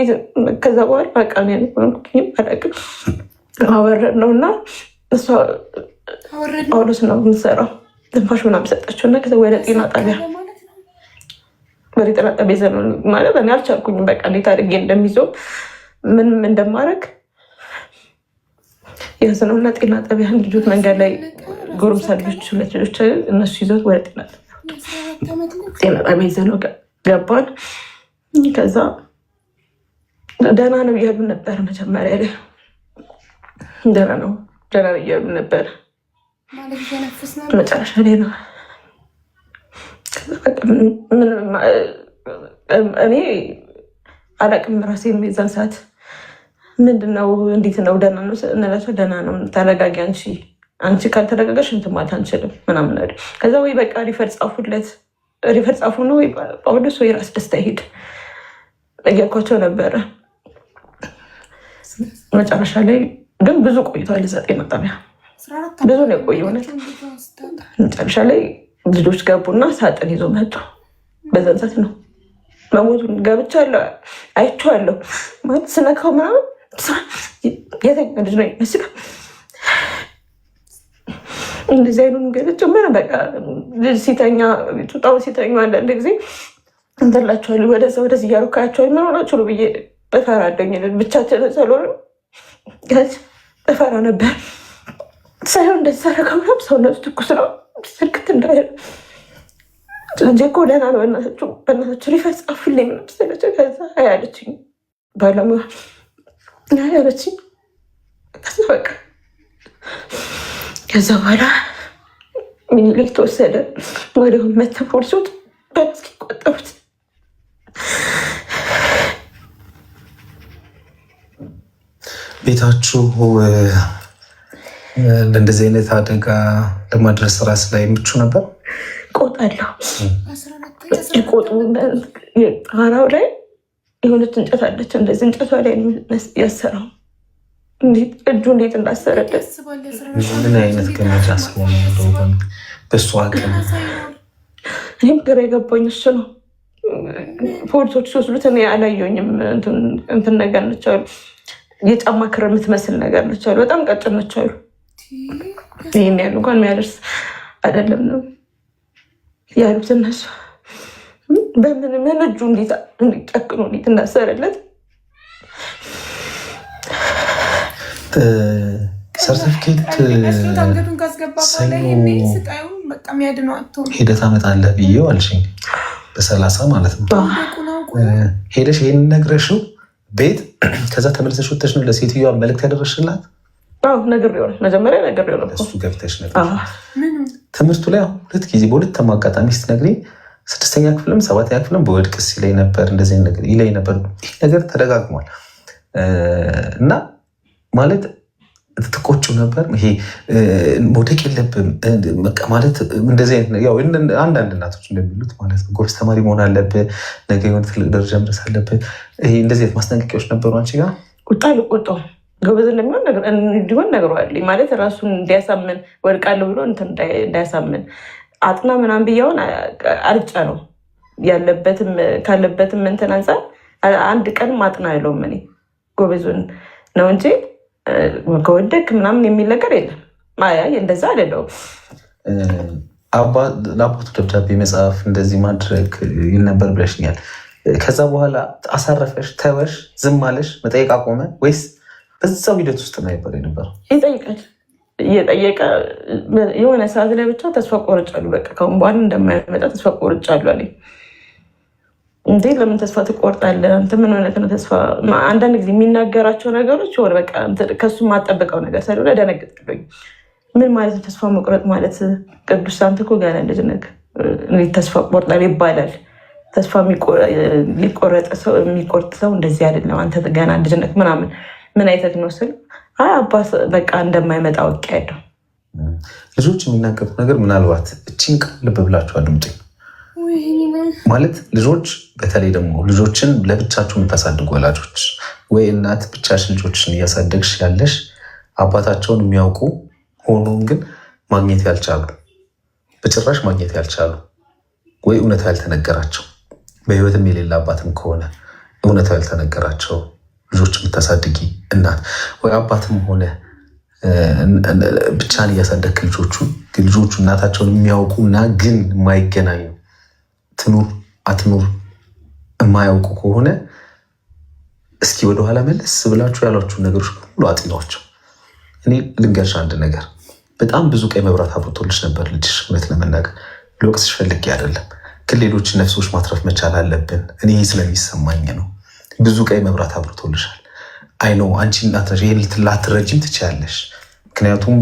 ከዛ በኋላ በቃ አላውቅም አወረድ ነው እና እሷ ጳውሎስ ነው የምትሰራው ትንፋሽ ምናምን ሰጠችው እና ከዛ ወደ ጤና ጣቢያ ጤና ጣቢያ ይዘን ማለት እኔ አልቻልኩኝም። በቃ እንዴት አድርጌ እንደሚይዘው ምንም እንደማደርግ ያዝነውና ጤና ጣቢያ ልጆች መንገድ ላይ ጎረምሳ ልጆች ሁለት ልጆች እነሱ ይዘው ወደ ጤና ጣቢያ ይዘነው ገባን። ከዛ ደህና ነው እያሉ ነበር መጀመሪያ ላይ ደህና ነው እያሉ ነበር። መጨረሻ ላይ ነው እኔ አላቅም ራሴ የሚይዛን ሰዓት ምንድነው እንዴት ነው ደህና ነው እንላቸው። ደህና ነው ተረጋጊ፣ አንቺ ካልተረጋጋሽ እንትን ማለት አንችልም ምናምን አይደል። ከዛ ወይ በቃ ሪፈር ጻፉ ነው ወይ ጳውሎስ ወይ ራስ ደስታ ይሄድ እያልኳቸው ነበረ። መጨረሻ ላይ ግን ብዙ ቆይቷል። እዛ ጤና ጣቢያ ብዙ ነው የቆየው እውነት። መጨረሻ ላይ ልጆች ገቡና ሳጥን ይዞ መጡ። በዛን ሰዓት ነው መሞቱን ገብቻለሁ፣ አይቼዋለሁ ማለት ስነካው ምናምን የተኛ ልጅ ነው ይመስላል። እንደዚህ አይኑን ገለጭ ምን በቃ ልጅ ሲተኛ ጡጣው ሲተኙ አንዳንድ ጊዜ እንትላቸዋለሁ ወደዚህ እያሩካያቸዋል ምን ሆናችሁ ብዬ እፈራ አደኝ ብቻችን ሰሎን እፈራ ነበር። ሳይሆን እንደዚህ ሳረጋ ምናምን ሰውነቱ ትኩስ ነው ስልክት እንዳይል እንጂ እኮ ደህና ነው በእናታችሁ ሪፈር ጻፉልኝ ምናምን ስለቸው ከዛ አያለችኝ ባለሙያ ያለችኝ ከዛ በቃ ከዛ በኋላ ሚኒሊክ ተወሰደ። ወዲያውኑ መተው ፖሊሶች በመስኪ ቆጠሩት። ቤታችሁ ለእንደዚህ አይነት አደጋ ለማድረስ ራስ ላይ ምቹ ነበር? ቆጣለሁ ቆጡ ጣራው ላይ የሆነች እንጨት አለች። እንደዚህ እንጨቷ ላይ ያሰራው እጁ እንዴት እንዳሰረለት ምን አይነት ገመድ አስበው በሱ አቅም እኔም ግራ የገባኝ እሱ ነው። ፖሊሶች ሲወስዱት እኔ አላየሁኝም። እንትን ነገር ነች አሉ፣ የጫማ ክር የምትመስል ነገር ነች አሉ። በጣም ቀጭን ነች አሉ። ይህን ያሉ እንኳን የሚያደርስ አይደለም ነው ያሉት እነሱ። በምን እጁ እንዲጨክኑ እንዴት እንዳሰረለት ሰርተፍኬት ሄደህ ታመጣለህ ብዬው አልሽኝ። በ30 ማለት ነው ሄደሽ ይህን ነግረሽው ቤት ከዛ ተመልሰሽ ወጥተሽ ነው ለሴትዮዋ መልዕክት ያደረሽላት? ነግሬው መጀመሪያ ነግሬው ነው እሱ ገብተሽ ነገር ትምህርቱ ላይ ሁለት ጊዜ በሁለት አጋጣሚ ስትነግሪኝ 6ኛ ክፍልም 7ኛ ክፍልም በወድቅስ ይለኝ ነበር፣ እንደዚህ ነገር ይለኝ ነበር። ይህ ነገር ተደጋግሟል እና ማለት ትቆጩ ነበር። ይሄ መውደቅ የለብም ማለት እንደዚህ አይነት ያው አንዳንድ እናቶች እንደሚሉት ማለት ነው ጎበዝ ተማሪ መሆን አለብህ፣ ነገ የሆነ ትልቅ ደረጃ መድረስ አለብህ። ይሄ እንደዚህ አይነት ማስጠንቀቂያዎች ነበሩ አንቺ ጋር? ቁጣ ልቆጣው ጎበዝ እንዲሆን ነግረዋል ማለት ራሱን እንዲያሳምን ወድቃለሁ ብሎ እንዳያሳምን አጥና ምናምን ብያውን አልጫ ነው ያለበትም ካለበትም እንትን አንፃር አንድ ቀን አጥና ያለውም እኔ ጎበዙን ነው እንጂ ከወደክ ምናምን የሚል ነገር የለም። አይ እንደዛ አይደለሁም። ለአባቱ ደብዳቤ መጽሐፍ እንደዚህ ማድረግ ይል ነበር ብለሽኛል። ከዛ በኋላ አሳረፈሽ፣ ተወሽ፣ ዝም አለሽ፣ መጠየቅ አቆመ ወይስ በዛው ሂደት ውስጥ ነበር የነበረው? ይጠይቃል። እየጠየቀ የሆነ ሰዓት ላይ ብቻ ተስፋ ቆርጫለሁ፣ በቃ ከአሁን በኋላ እንደማይመጣ ተስፋ ቆርጫለሁ አለኝ። እንዴ ለምን ተስፋ ትቆርጣለህ? አንተ ምን ሆነህ ነው ተስፋ? አንዳንድ ጊዜ የሚናገራቸው ነገሮች ሆነ በቃ ከሱ የማጠበቀው ነገር ስለሆነ ደነግጥልኝ። ምን ማለት ነው ተስፋ መቁረጥ ማለት? ቅዱስ አንተ እኮ ገና ልጅ ነህ፣ ተስፋ ቆርጣለህ ይባላል። ተስፋ የሚቆርጥ ሰው እንደዚህ አይደለም፣ አንተ ገና ልጅ ነህ ምናምን። ምን አይተህ ነው ስል አባት በቃ እንደማይመጣ አውቄያለሁ። ልጆች የሚናገሩት ነገር ምናልባት እቺን ቃል ልብ ብላችሁ አድምጡኝ። ማለት ልጆች በተለይ ደግሞ ልጆችን ለብቻችሁ የምታሳድጉ ወላጆች ወይ እናት ብቻሽን ልጆችን እያሳደግሽ ያለሽ አባታቸውን የሚያውቁ ሆኖም ግን ማግኘት ያልቻሉ በጭራሽ ማግኘት ያልቻሉ ወይ እውነታው ያልተነገራቸው በህይወትም የሌላ አባትም ከሆነ እውነታው ያልተነገራቸው ልጆች የምታሳድጊ እናት ወይ አባትም ሆነ ብቻን እያሳደግክ ልጆቹ እናታቸውን የሚያውቁ እና ግን የማይገናኙ ትኑር አትኑር የማያውቁ ከሆነ እስኪ ወደኋላ መለስ ብላችሁ ያሏችሁን ነገሮች ሁሉ አጥኗቸው። እኔ ልንገርሽ አንድ ነገር፣ በጣም ብዙ ቀይ መብራት አብርቶልሽ ነበር ልጅሽ። እውነት ለመናገር ልወቅስሽ ፈልጌ አይደለም፣ ግን ሌሎች ነፍሶች ማትረፍ መቻል አለብን። እኔ ስለሚሰማኝ ነው። ብዙ ቀይ መብራት አብርቶልሻል። አይኖ አንቺ ላትረጅም ትችያለሽ። ምክንያቱም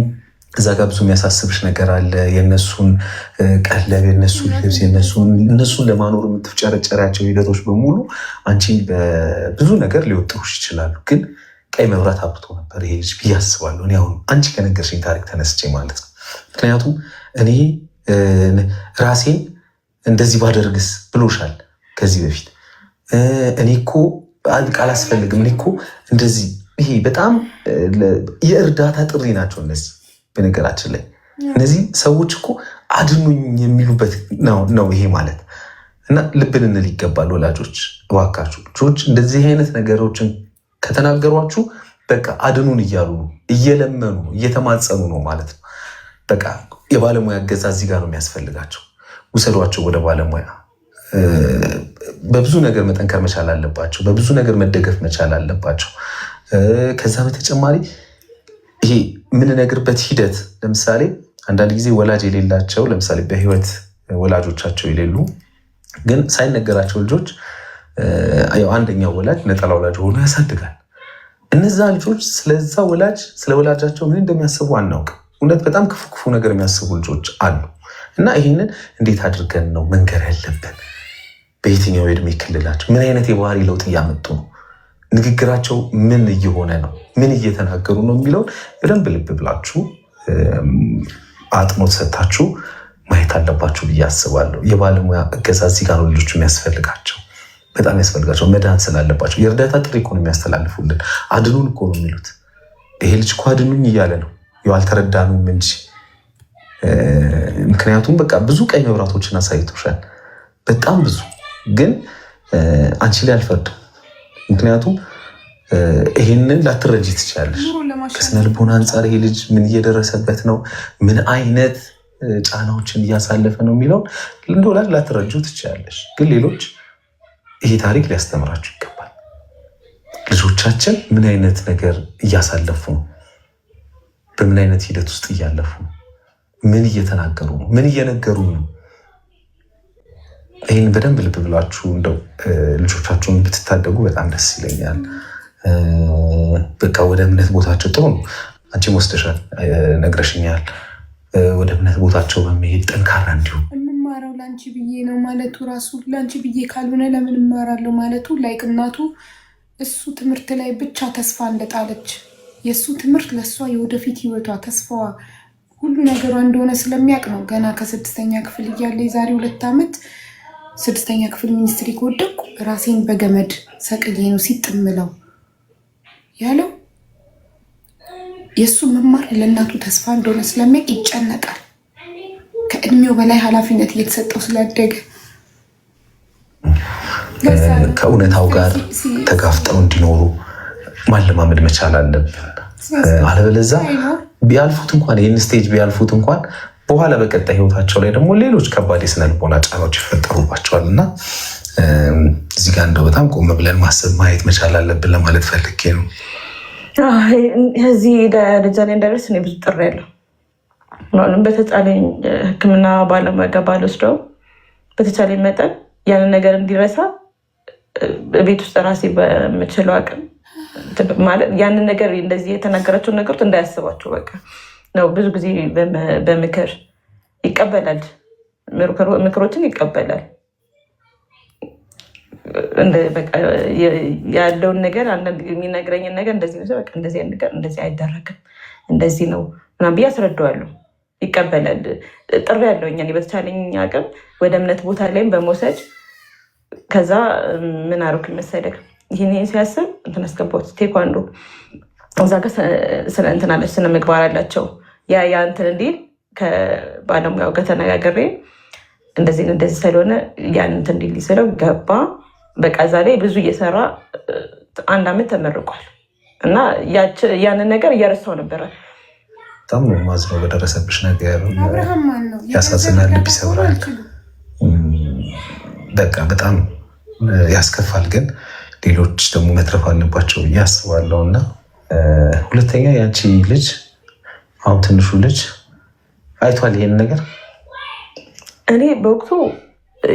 እዛ ጋር ብዙ የሚያሳስብሽ ነገር አለ። የነሱን ቀለብ፣ የነሱን ልብስ፣ እነሱን ለማኖር የምትፍጨረጨሪያቸው ሂደቶች በሙሉ አንቺ በብዙ ነገር ሊወጥሩሽ ይችላሉ። ግን ቀይ መብራት አብርቶ ነበር ይሄ ልጅ ብዬ አስባለሁ። እኔ አሁን አንቺ ከነገርሽኝ ታሪክ ተነስቼ ማለት ነው። ምክንያቱም እኔ ራሴን እንደዚህ ባደርግስ ብሎሻል ከዚህ በፊት። እኔ እኮ ቃል አስፈልግም፣ እኔ እኮ እንደዚህ። ይሄ በጣም የእርዳታ ጥሪ ናቸው እነዚህ። በነገራችን ላይ እነዚህ ሰዎች እኮ አድኑኝ የሚሉበት ነው ይሄ ማለት እና ልብ ልንል ይገባል። ወላጆች እባካችሁ ልጆች እንደዚህ አይነት ነገሮችን ከተናገሯችሁ በቃ አድኑን እያሉ ነው፣ እየለመኑ እየተማጸኑ ነው ማለት ነው። በቃ የባለሙያ እገዛ እዚህ ጋር ነው የሚያስፈልጋቸው። ውሰዷቸው ወደ ባለሙያ። በብዙ ነገር መጠንከር መቻል አለባቸው። በብዙ ነገር መደገፍ መቻል አለባቸው። ከዛ በተጨማሪ ይሄ የምንነግርበት ሂደት ለምሳሌ አንዳንድ ጊዜ ወላጅ የሌላቸው ለምሳሌ በህይወት ወላጆቻቸው የሌሉ ግን ሳይነገራቸው ልጆች አንደኛው ወላጅ ነጠላ ወላጅ ሆኖ ያሳድጋል። እነዛ ልጆች ስለዛ ወላጅ ስለ ወላጃቸው ምን እንደሚያስቡ አናውቅም። እውነት በጣም ክፉ ክፉ ነገር የሚያስቡ ልጆች አሉ እና ይህንን እንዴት አድርገን ነው መንገር ያለብን? በየትኛው የእድሜ ክልላቸው ምን አይነት የባህሪ ለውጥ እያመጡ ነው? ንግግራቸው ምን እየሆነ ነው? ምን እየተናገሩ ነው የሚለውን በደንብ ልብ ብላችሁ አጥኖት ሰጥታችሁ ማየት አለባችሁ ብዬ አስባለሁ። የባለሙያ እገዛ እዚህ ጋር ነው ልጆቹ የሚያስፈልጋቸው፣ በጣም ያስፈልጋቸው። መዳን ስላለባቸው የእርዳታ ጥሪ እኮ ነው የሚያስተላልፉልን። አድኑን እኮ ነው የሚሉት። ይሄ ልጅ እኮ አድኑኝ እያለ ነው። አልተረዳኑም እንጂ ምክንያቱም በቃ ብዙ ቀይ መብራቶችን አሳይቶሻል፣ በጣም ብዙ። ግን አንቺ ላይ አልፈርድም። ምክንያቱም ይሄንን ላትረጂ ትችላለሽ። ከስነ ልቦና አንጻር ይሄ ልጅ ምን እየደረሰበት ነው፣ ምን አይነት ጫናዎችን እያሳለፈ ነው የሚለውን እንደወላጅ ላትረጁ ትችላለሽ። ግን ሌሎች ይሄ ታሪክ ሊያስተምራችሁ ይገባል። ልጆቻችን ምን አይነት ነገር እያሳለፉ ነው፣ በምን አይነት ሂደት ውስጥ እያለፉ ነው፣ ምን እየተናገሩ ነው፣ ምን እየነገሩ ነው። ይህን በደንብ ልብ ብላችሁ እንደው ልጆቻችሁን ብትታደጉ በጣም ደስ ይለኛል። በቃ ወደ እምነት ቦታቸው ጥሩ ነው። አንቺም ወስደሻል፣ ነግረሽኛል። ወደ እምነት ቦታቸው በመሄድ ጠንካራ እንዲሁ የምማረው ለአንቺ ብዬ ነው ማለቱ ራሱ ለአንቺ ብዬ ካልሆነ ለምን እማራለሁ ማለቱ ላይክ እናቱ እሱ ትምህርት ላይ ብቻ ተስፋ እንደጣለች የእሱ ትምህርት ለእሷ የወደፊት ህይወቷ ተስፋዋ ሁሉ ነገሯ እንደሆነ ስለሚያውቅ ነው። ገና ከ6ኛ ክፍል እያለ የዛሬ 2 ዓመት 6ኛ ክፍል ሚኒስትሪ ከወደቅኩ ራሴን በገመድ ሰቅዬ ነው ሲጥምለው ያለው። የእሱ መማር ለእናቱ ተስፋ እንደሆነ ስለሚያውቅ ይጨነቃል። ከእድሜው በላይ ኃላፊነት እየተሰጠው ስላደገ ከእውነታው ጋር ተጋፍጠው እንዲኖሩ ማለማመድ መቻል አለብን። አለበለዛ ቢያልፉት እንኳን ይህን ስቴጅ ቢያልፉት እንኳን በኋላ በቀጣይ ህይወታቸው ላይ ደግሞ ሌሎች ከባድ የስነ ልቦና ጫናዎች ይፈጠሩባቸዋል እና እዚህ ጋር እንደው በጣም ቆም ብለን ማሰብ ማየት መቻል አለብን ለማለት ፈልጌ ነው። እዚህ ደረጃ ላይ እንደደርስ እኔ ብዙ ጥሪ ያለው አሁንም በተቻለኝ ሕክምና ባለሙያ ጋር ባልወስደው በተቻለኝ መጠን ያንን ነገር እንዲረሳ ቤት ውስጥ ራሴ በምችለው አቅም ማለት ያንን ነገር እንደዚህ የተናገራቸውን ነገሮች እንዳያስባቸው በቃ ነው። ብዙ ጊዜ በምክር ይቀበላል፣ ምክሮችን ይቀበላል። ያለውን ነገር የሚነግረኝን ነገር እንደዚህ ነው፣ በቃ እንደዚህ ነገር እንደዚህ አይደረግም፣ እንደዚህ ነው ምናምን ብዬ አስረዳዋለሁ። ይቀበላል። ጥሪ ያለው እኛ በተቻለኝ አቅም ወደ እምነት ቦታ ላይም በመውሰድ ከዛ ምን አደረኩኝ መሰለህ፣ ይህን ሲያስብ እንትን አስገባሁት ቴኳንዶ እዛ ጋር ስለ እንትን አለች ስነ ምግባር አላቸው። ያ እንትን እንዲል ከባለሙያው ጋር ተነጋግሬ እንደዚህ ስለሆነ ያን እንትን እንዲል ስለው ገባ። በቃ እዛ ላይ ብዙ እየሰራ 1 ዓመት ተመርቋል። እና ያንን ነገር እየረሳው ነበረ። በጣም ነው የማዝነው በደረሰብሽ ነገር። ያሳዝናል፣ ልብ ይሰብራል። በቃ በጣም ያስከፋል። ግን ሌሎች ደግሞ መትረፍ አለባቸው ብዬ አስባለሁ። እና ሁለተኛ ያቺ ልጅ አሁን ትንሹ ልጅ አይቷል ይሄን ነገር። እኔ በወቅቱ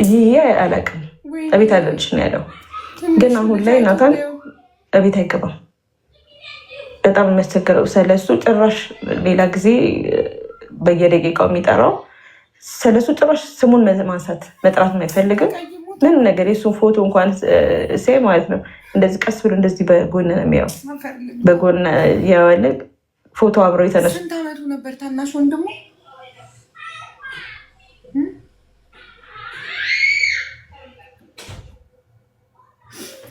ይሄ አላውቅም፣ እቤት አለልሽ ነው ያለው። ግን አሁን ላይ ናታን እቤት አይገባም። በጣም የሚያስቸግረው ስለሱ ጭራሽ ሌላ ጊዜ በየደቂቃው የሚጠራው ስለሱ ጭራሽ ስሙን ማንሳት መጥራት አይፈልግም። ምንም ነገር የሱን ፎቶ እንኳን ሴ ማለት ነው እንደዚህ ቀስ ብሎ እንደዚህ በጎን ነው የሚያው በጎን ያዋለ ፎቶ አብረው የተነሱ። ስንት ዓመቱ ነበር ታናሽ ወንድሙ?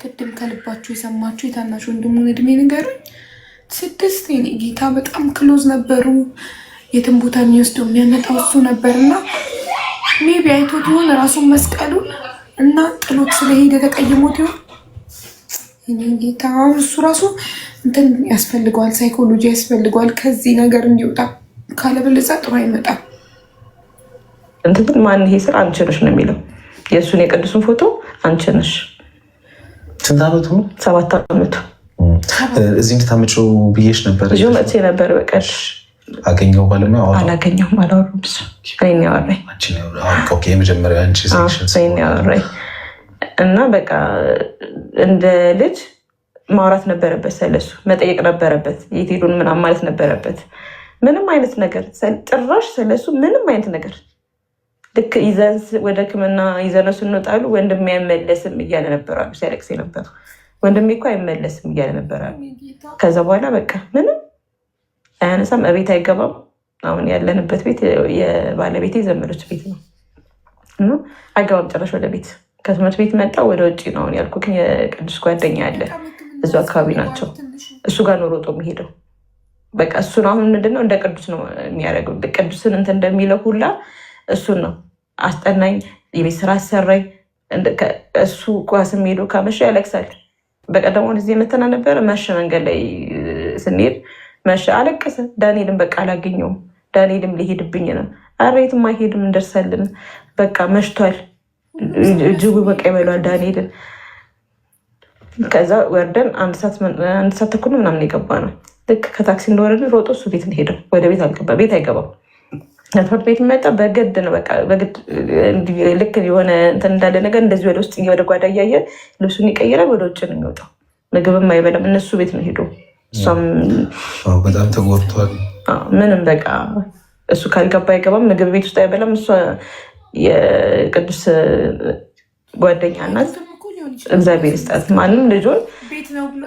ቅድም ከልባችሁ የሰማችሁ የታናሽ ወንድሙን እድሜ ንገሩኝ። 6 የኔ ጌታ በጣም ክሎዝ ነበሩ። የትም ቦታ የሚወስደው የሚያመጣው እሱ ነበርና ሜቢ አይቶት ይሆን ራሱን መስቀሉን እና ጥሎት ስለሄደ ተቀይሞት ይሆን የኔ ጌታ። እሱ ራሱ እንትን ያስፈልገዋል፣ ሳይኮሎጂ ያስፈልገዋል ከዚህ ነገር እንዲወጣ፣ ካለበለዚያ ጥሩ አይመጣም። እንትን ማን ይሄ ስራ አንቺ ነሽ ነው የሚለው የእሱን የቅዱስን ፎቶ አንቺ ነሽ። ስንት ዓመቱ ነው? 7 ዓመቱ። እዚህ እንድታመጪው ብዬሽ ነበር። ይዞ መጥቼ ነበር። በቀሽ አገኘው ባለሙያ አላገኘሁም፣ አላወሩም። እሱ እኔን ያወራኝ የመጀመሪያ አንቺ ያወራኝ እና በቃ እንደ ልጅ ማውራት ነበረበት፣ ስለሱ መጠየቅ ነበረበት፣ የት ሄዱን ምናምን ማለት ነበረበት። ምንም አይነት ነገር ጭራሽ ስለሱ ምንም አይነት ነገር ልክ ይዘን ወደ ሕክምና ይዘነው ስንወጣሉ ወንድሜ አይመለስም እያለ ነበራሉ ሲያለቅስ ነበር። ወንድሜ እኮ አይመለስም እያለ ነበራሉ። ከዛ በኋላ በቃ ምንም አያነሳም፣ እቤት አይገባም። አሁን ያለንበት ቤት የባለቤቴ ዘመዶች ቤት ነው። አይገባም ጭራሽ ወደ ቤት። ከትምህርት ቤት መጣ ወደ ውጭ ነው አሁን ያልኩት። የቅዱስ ጓደኛ አለ እዙ አካባቢ ናቸው። እሱ ጋር ነው ሮጦ የሚሄደው። በቃ እሱን አሁን ምንድነው እንደ ቅዱስ ነው የሚያደርገው። ቅዱስን እንትን እንደሚለው ሁላ እሱን ነው አስጠናኝ፣ የቤት ስራ አሰራኝ። እሱ ኳስ ሄዶ ካመሸ ያለቅሳል። በቀደሞ እዚህ የመተና ነበረ። መሸ፣ መንገድ ላይ ስንሄድ መሸ፣ አለቀሰ። ዳንኤልም በቃ አላገኘውም፣ ዳንኤልም ሊሄድብኝ ነው። ኧረ የትም አይሄድም፣ እንደርሳለን፣ በቃ መሽቷል፣ እጅጉ በቃ ይበሏል ዳንኤልን። ከዛ ወርደን 1 ሰዓት ተኩል ምናምን የገባ ነው። ልክ ከታክሲ እንደወረድን ሮጦ እሱ ቤት ሄደው ወደ ቤት አልገባ፣ ቤት አይገባም። ትምህርት ቤት መጣ በግድ ነው በቃ በግድ። ልክ የሆነ እንትን እንዳለ ነገር እንደዚህ ወደ ውስጥ ወደ ጓዳ እያየ ልብሱን ይቀይራል፣ ወደ ውጭ ነው የሚወጣው። ምግብም አይበላም፣ እነሱ ቤት ነው ሄዶ። እሷም በጣም ተጎድቷል። ምንም በቃ እሱ ካልገባ አይገባም፣ ምግብ ቤት ውስጥ አይበላም። እሷ የቅዱስ ጓደኛ ናት፣ እግዚአብሔር ይስጣት። ማንም ልጁን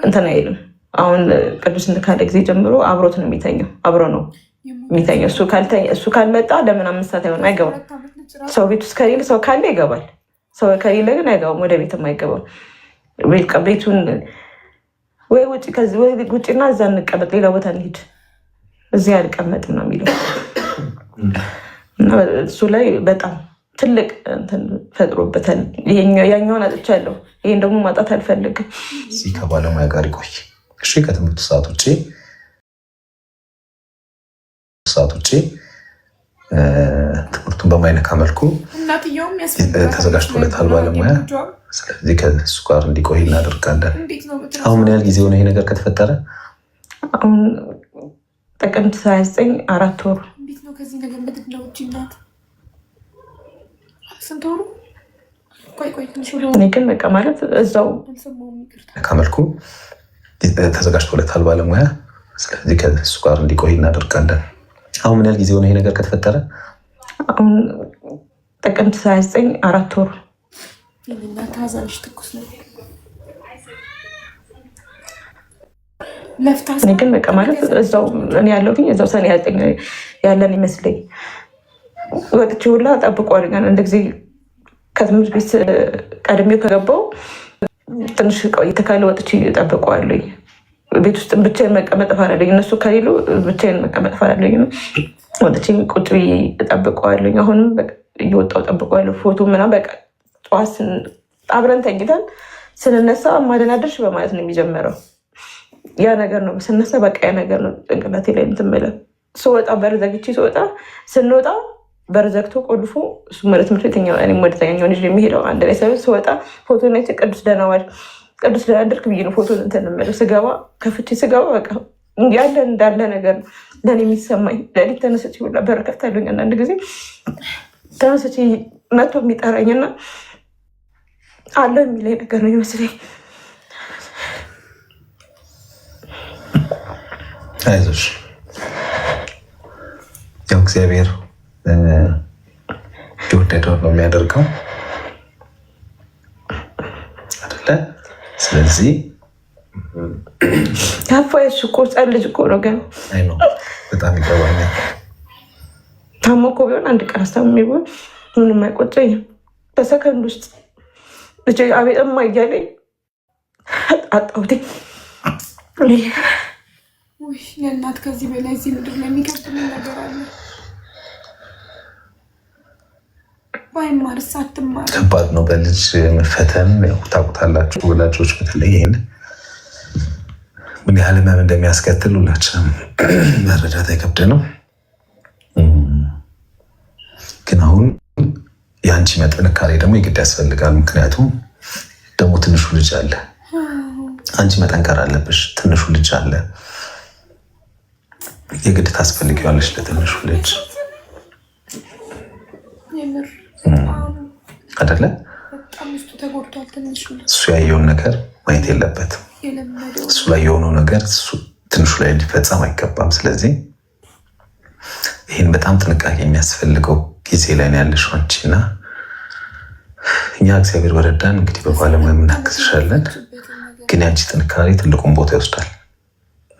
እንትን አይልም። አሁን ቅዱስ ካለ ጊዜ ጀምሮ አብሮት ነው የሚተኘው፣ አብሮ ነው የሚተኘው። እሱ ካልመጣ ለምን 5 ሰዓት አይሆንም፣ አይገባም። ሰው ቤት ውስጥ ከሌለ፣ ሰው ካለ ይገባል፣ ሰው ከሌለ ግን አይገባም፣ ወደ ቤትም አይገባም። ቤቱን ወይ ውጭና እዛ እንቀመጥ፣ ሌላ ቦታ እንሂድ፣ እዚህ አልቀመጥም ነው የሚለው። እና እሱ ላይ በጣም ትልቅ እንትን ፈጥሮበታል። ያኛውን አጥቻለሁ፣ ይሄን ደግሞ ማጣት አልፈልግም። እዚህ ከባለሙያ ጋር ይቆይ እሺ። ከትምህርት ሰዓት ውጭ ትምህርቱ ትምህርቱን በማይነካ መልኩ ተዘጋጅቶለታል ባለሙያ። ስለዚህ ከእሱ ጋር እንዲቆይ እናደርጋለን። አሁን ምን ያህል ጊዜ ሆነ ይሄ ነገር ከተፈጠረ? አሁን ጥቅምት 29 4 ወር። ከዚህ ነገር ምንድን ነው እናት? ስንት ወሩ? እኔ ግን በቃ ማለት እዛው ከመልኩ ተዘጋጅቶለታል ባለሙያ። ስለዚህ ከእሱ ጋር እንዲቆይ እናደርጋለን። አሁን ምን ያህል ጊዜ ሆነ ይሄ ነገር ከተፈጠረ? አሁን ጥቅምት 29 4 ወር። ታዛንሽ ትኩስ ነው። እኔ ግን በቃ ማለት እዛው እኔ ያለሁት እዛው ሰኔ 29 ያለን ይመስለኝ። ወጥቼ ሁላ ጠብቋል። አንድ ጊዜ ከትምህርት ቤት ቀድሜው ከገባው ትንሽ ቆይቼ ካለ ወጥቼ ጠብቀዋለሁ። ቤት ውስጥ ብቻዬን መቀመጥ ፈራለኝ። እነሱ ከሌሉ ብቻዬን መቀመጥ ፈራለኝ። ወጥቼ ቁጭ ብዬ እጠብቀዋለሁ። አሁንም እየወጣሁ እጠብቀዋለሁ። ፎቶ ምናምን በቃ ጠዋት አብረን ተኝተን ስንነሳ ማደናደርሽ በማለት ነው የሚጀምረው። ያ ነገር ነው ስነሳ በቃ ያ ነገር ነው ጭንቅላቴ ላይ የምትመለው። ስወጣ በር ዘግቼ ስወጣ ስንወጣ በር ዘግቶ ቆልፎ እሱ ማለት ትምህርት ቤት እኔም ወደ ተኛው ልጅ የሚሄደው አንድ ላይ ስወጣ ፎቶ ላይ ቅዱስ ደህና ዋል ቅዱስ ደህና አደርክ ብዬ ነው ፎቶ እንትን የምለው። ስገባ ከፍቼ ስገባ በቃ ያለ እንዳለ ነገር ነው ለእኔ የሚሰማኝ። ለሊት ተነስቼ ሁላ በር ከፍታለሁኝ። አንዳንድ ጊዜ ተነስቼ መቶ የሚጠራኝና አለ የሚለኝ ነገር ነው ይመስለኝ። አይዞሽ፣ ያው እግዚአብሔር የወደደው ነው የሚያደርገው አይደለ? ስለዚህ ታፋይሽ እኮ ህፃን ልጅ እኮ ነው። ግን አይ ነው በጣም ይገባኛል። ታሞ እኮ ቢሆን አንድ ቀን አስታምሜ ቢሆን ምንም አይቆጨኝም። በሰከንድ ውስጥ ልጅ አቤጥማ እያለኝ አጣሁት። የእናት ከዚህ በላይ እዚህ ምድር ላይ የሚቀጥል ነገር አለ? ባይማርስ አትማር። ከባድ ነው በልጅ መፈተን። ታውቁታላችሁ ወላጆች፣ በተለይ ይሄን ምን ያህል ህመም እንደሚያስከትል ሁላችንም መረዳት አይከብድ ነው። ግን አሁን የአንቺ መጠንካሬ ደግሞ የግድ ያስፈልጋል። ምክንያቱም ደግሞ ትንሹ ልጅ አለ። አንቺ መጠንከር አለብሽ። ትንሹ ልጅ አለ። የግድ ታስፈልጊዋለሽ ለትንሹ ልጅ አይደለ? እሱ ያየውን ነገር ማየት የለበትም። እሱ ላይ የሆነው ነገር ትንሹ ላይ እንዲፈጸም አይገባም። ስለዚህ ይህን በጣም ጥንቃቄ የሚያስፈልገው ጊዜ ላይ ነው ያለሽው አንቺ እና እኛ እግዚአብሔር በረዳን እንግዲህ በባለሙያ የምናግዝሻለን። ግን ያንቺ ጥንካሬ ትልቁን ቦታ ይወስዳል።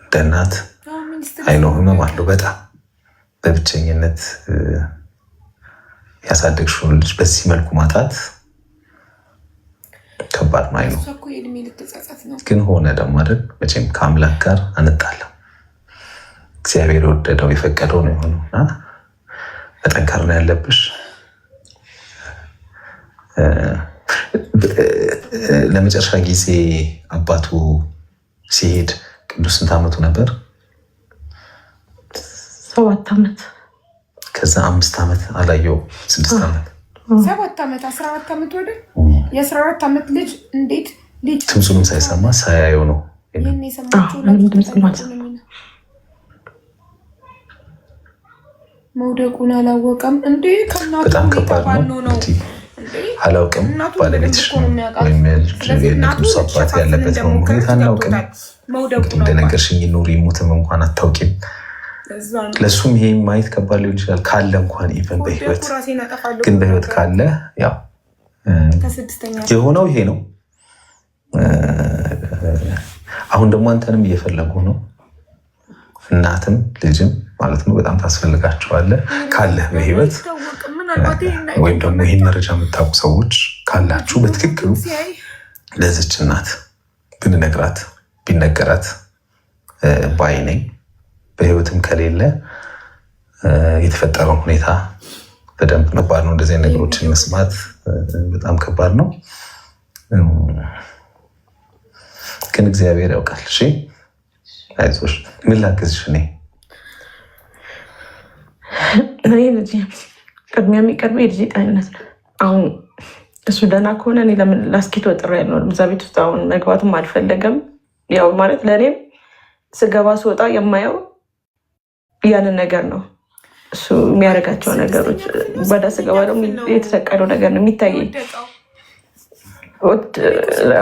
እንደ እናት አይኖ ህመም አለው በጣም በብቸኝነት ያሳደግሽውን ልጅ በዚህ መልኩ ማጣት ከባድ ነው። አይኖ ግን ሆነ ደግሞ አይደል? መቼም ከአምላክ ጋር አንጣለም። እግዚአብሔር የወደደው የፈቀደው ነው የሆነው እና መጠንከር ነው ያለብሽ። ለመጨረሻ ጊዜ አባቱ ሲሄድ ቅዱስ ስንት ዓመቱ ነበር? 7 ዓመት። ከዛ 5 ዓመት አላየው 6 ዓመት 7 ዓመት 14 ዓመት ወደ የ14 ዓመት ልጅ እንዴት ልጅ ድምፁንም ሳይሰማ ሳያየው ነው መውደቁን አላወቀም እንዴ? በጣም ከባድ ነው። አላውቅም ባለቤትሽ ነው ወይም የቅዱስ አባት ያለበት ነው ሁኔታ አናውቅም። እንግዲህ እንደነገርሽኝ ኑሪ ሙትም እንኳን አታውቂም። ለእሱም ይሄ ማየት ከባድ ሊሆን ይችላል ካለ እንኳን ኢቨን በህይወት ግን በህይወት ካለ ያው የሆነው ይሄ ነው። አሁን ደግሞ አንተንም እየፈለጉ ነው። እናትም ልጅም ማለት ነው። በጣም ታስፈልጋቸዋለህ ካለህ በህይወት ወይም ደግሞ ይህን መረጃ የምታውቁ ሰዎች ካላችሁ በትክክሉ ለዚች እናት ብንነግራት ቢነገራት ባይ ነኝ። በህይወትም ከሌለ የተፈጠረውን ሁኔታ በደንብ ከባድ ነው። እንደዚህ ነገሮችን መስማት በጣም ከባድ ነው። ግን እግዚአብሔር ያውቃል። እሺ አይዞሽ። ምን ላግዝሽ? እኔ ቅድሚያ የሚቀርበው የልጅ ጤንነት ነው። አሁን እሱ ደህና ከሆነ እኔ ለምን ላስኬት ወጥሬ ያልኖርም? እዛ ቤት ውስጥ አሁን መግባትም አልፈለገም። ያው ማለት ለእኔም ስገባ ስወጣ የማየው ያንን ነገር ነው። እሱ የሚያደርጋቸው ነገሮች ወደ ስገባ ደግሞ የተሰቀለው ነገር ነው የሚታየኝ።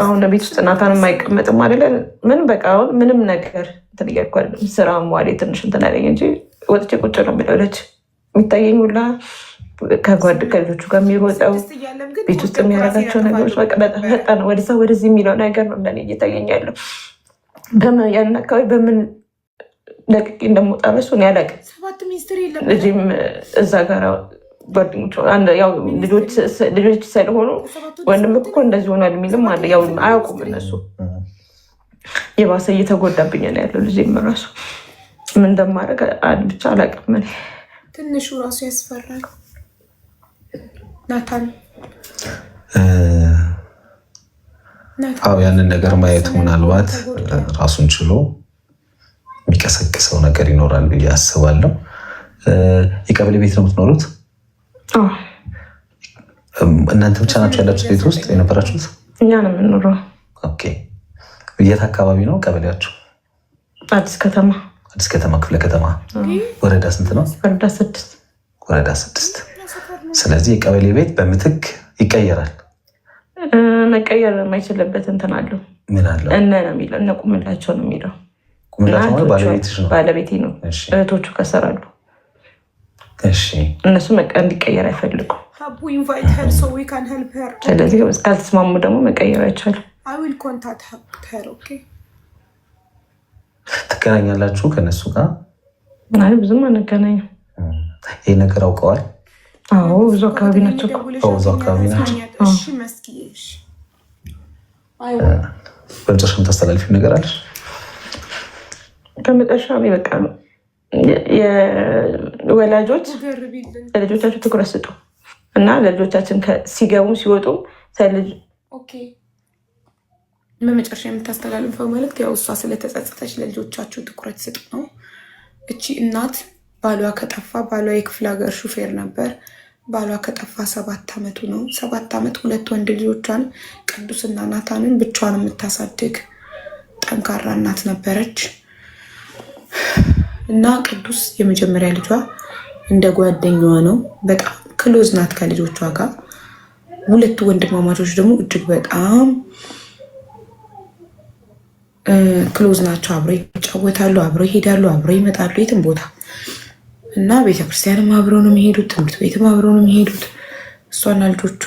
አሁን ቤት ውስጥ ናታን የማይቀመጥም አይደለ? ምን በቃ አሁን ምንም ነገር እንትን እያልኩ አይደለም። ስራ መዋሌ ትንሽ እንትን አለኝ እንጂ ወጥቼ ቁጭ ነው ብለለች የሚታየኝ ሁላ ከልጆቹ ጋር የሚሮጠው ቤት ውስጥ የሚያደርጋቸው ነገሮች ፈጣን ወደዛ ወደዚህ የሚለው ነገር ነው ለእኔ እየታየኝ ያለው። ያንን አካባቢ በምን ለቅቄ እንደምወጣ እሱ እኔ አላውቅም። ልጅም እዛ ጋር ጓደኞቹ ልጆች ሳይሆኑ ወንድም እኮ እንደዚህ ሆኗል የሚልም አለ። ያው አያውቁም እነሱ። የባሰ እየተጎዳብኝ ነው ያለው ልጅም ራሱ ምን እንደማደርግ ብቻ አላውቅም። ትንሹ ራሱ ያስፈራል። ናታን ያንን ነገር ማየቱ ምናልባት ራሱን ችሎ የሚቀሰቅሰው ነገር ይኖራል ብዬ አስባለሁ። የቀበሌ ቤት ነው የምትኖሩት? እናንተ ብቻ ናቸው ያላችሁት ቤት ውስጥ የነበራችሁት? እኛ ነው የምንኖረው። ኦኬ። የት አካባቢ ነው ቀበሌያችሁ? አዲስ ከተማ። አዲስ ከተማ ክፍለ ከተማ። ወረዳ ስንት ነው? ወረዳ 6። ወረዳ 6። ስለዚህ የቀበሌ ቤት በምትክ ይቀየራል። መቀየር የማይችልበት እንትን አለው። ምን አለው? እነ ነው የሚለው እነ ቁምላቸው ነው የሚለው። ቁምላቸው ባለቤትሽ ነው? ባለቤቴ ነው። እህቶቹ ከሰራሉ። እነሱ እንዲቀየር አይፈልጉም። ስለዚህ እስካልተስማሙ ደግሞ መቀየር አይቻልም። ትገናኛላችሁ ከነሱ ጋር? ብዙም አንገናኝም። ይህ ነገር አውቀዋል? አዎ፣ ብዙ አካባቢ ናቸው። ብዙ አካባቢ ናቸው። በመጨረሻ የምታስተላልፊው ነገር አለ? በመጨረሻ በቃ የወላጆች ለልጆቻቸው ትኩረት ስጡ እና ለልጆቻችን ሲገቡም ሲወጡም በመጨረሻ የምታስተላልፈው መልዕክት ያው እሷ ስለተጸጸተች ለልጆቻችሁ ትኩረት ስጡ ነው። እቺ እናት ባሏ ከጠፋ፣ ባሏ የክፍለ ሀገር ሹፌር ነበር። ባሏ ከጠፋ 7 ዓመቱ ነው። 7 ዓመት 2 ወንድ ልጆቿን ቅዱስና ናታንን ብቻዋን የምታሳድግ ጠንካራ እናት ነበረች እና ቅዱስ የመጀመሪያ ልጇ እንደ ጓደኛዋ ነው። በጣም ክሎዝ ናት ከልጆቿ ጋር። 2 ወንድማማቾች ደግሞ እጅግ በጣም ክሎዝ ናቸው። አብረው ይጫወታሉ፣ አብረው ይሄዳሉ፣ አብረው ይመጣሉ የትም ቦታ እና ቤተክርስቲያንም አብረው ነው የሚሄዱት፣ ትምህርት ቤትም አብረው ነው የሚሄዱት እሷና ልጆቿ።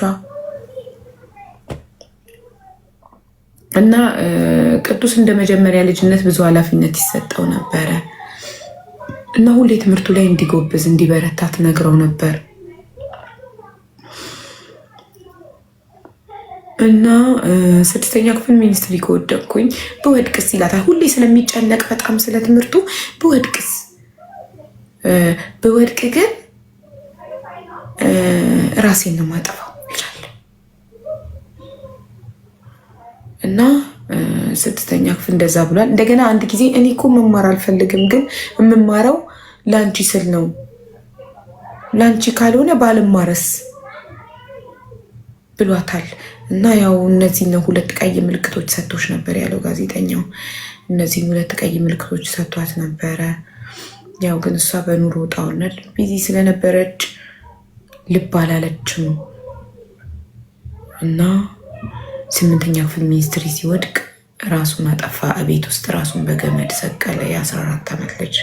እና ቅዱስ እንደ መጀመሪያ ልጅነት ብዙ ኃላፊነት ይሰጠው ነበረ እና ሁሌ ትምህርቱ ላይ እንዲጎብዝ እንዲበረታ ትነግረው ነበር እና 6ኛ ክፍል ሚኒስትሪ ከወደቅኩኝ በወድቅስ ይላታል። ሁሌ ስለሚጨነቅ በጣም ስለ ትምህርቱ በወድቅ ግን ራሴን ነው ማጠፋው ይላል እና 6ኛ ክፍል እንደዛ ብሏል። እንደገና አንድ ጊዜ እኔ እኮ መማር አልፈልግም፣ ግን የምማረው ለአንቺ ስል ነው፣ ለአንቺ ካልሆነ ባልማረስ ብሏታል። እና ያው እነዚህ ነው 2 ቀይ ምልክቶች ሰጥቶች ነበር ያለው ጋዜጠኛው። እነዚህ 2 ቀይ ምልክቶች ሰጥቷት ነበረ። ያው ግን እሷ በኑሮ ጣውነት ቢዚ ስለነበረች ልብ አላለችም እና 8ኛ ክፍል ሚኒስትሪ ሲወድቅ ራሱን አጠፋ። ቤት ውስጥ ራሱን በገመድ ሰቀለ። የ14 ዓመት ልጅ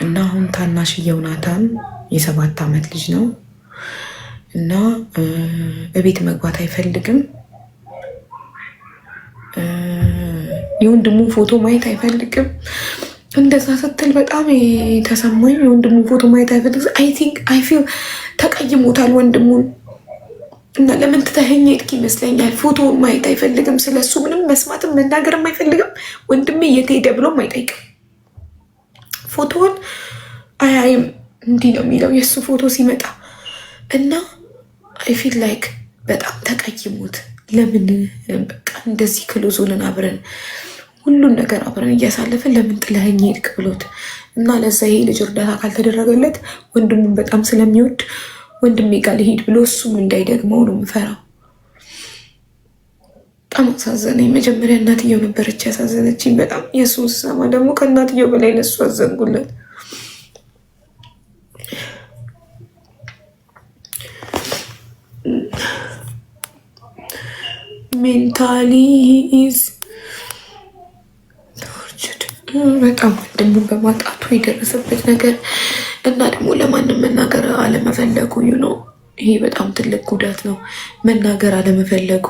እና አሁን ታናሽየው ናታን የ7 ዓመት ልጅ ነው እና በቤት መግባት አይፈልግም። የወንድሙ ፎቶ ማየት አይፈልግም። እንደዛ ስትል በጣም ተሰማኝ። የወንድሙ ፎቶ ማየት አይፈልግም። አይ ፊል ተቀይሞታል ወንድሙን እና ለምን ትተኸኝ ሄድክ ይመስለኛል። ፎቶ ማየት አይፈልግም። ስለሱ ምንም መስማትም መናገርም አይፈልግም። ወንድሜ የት ሄደ ብሎም አይጠይቅም። ፎቶውን አያይም። እንዲህ ነው የሚለው የእሱ ፎቶ ሲመጣ እና አይ ፊል ላይክ በጣም ተቀይሞት ለምን በቃ እንደዚህ ክሎዝ ሆነን አብረን ሁሉን ነገር አብረን እያሳለፍን ለምን ጥለኸኝ ሄድክ ብሎት እና ለዛ ይሄ ልጅ እርዳታ ካልተደረገለት ወንድሙን በጣም ስለሚወድ ወንድሜ ጋር ልሄድ ብሎ እሱም እንዳይደግመው ነው የምፈራው። በጣም አሳዘነኝ። መጀመሪያ እናትየው ነበረች ያሳዘነችኝ በጣም። የእሱን ስሰማ ደግሞ ከእናትየው በላይ ለሱ አዘንጉለት። ሜንታሊ ኢዝ በጣም ወንድሙን በማጣቱ የደረሰበት ነገር እና ደግሞ ለማንም መናገር አለመፈለጉ ነው። ይሄ በጣም ትልቅ ጉዳት ነው። መናገር አለመፈለጉ፣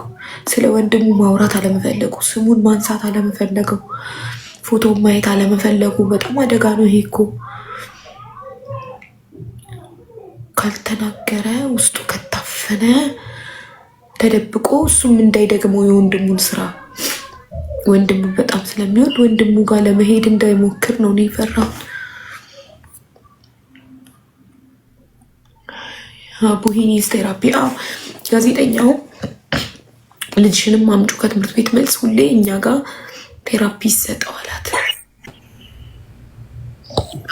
ስለ ወንድሙ ማውራት አለመፈለጉ፣ ስሙን ማንሳት አለመፈለጉ፣ ፎቶ ማየት አለመፈለጉ በጣም አደጋ ነው። ይሄ እኮ ካልተናገረ ውስጡ ከታፈነ ተደብቆ እሱም እንዳይደግመው የወንድሙን ስራ ወንድሙ በጣም ስለሚወድ ወንድሙ ጋር ለመሄድ እንዳይሞክር ነው የፈራሁት። ቡሂኒስ ቴራፒ ጋዜጠኛው ልጅሽንም አምጩ ከትምህርት ቤት መልስ ሁሌ እኛ ጋር ቴራፒ ይሰጠው አላት።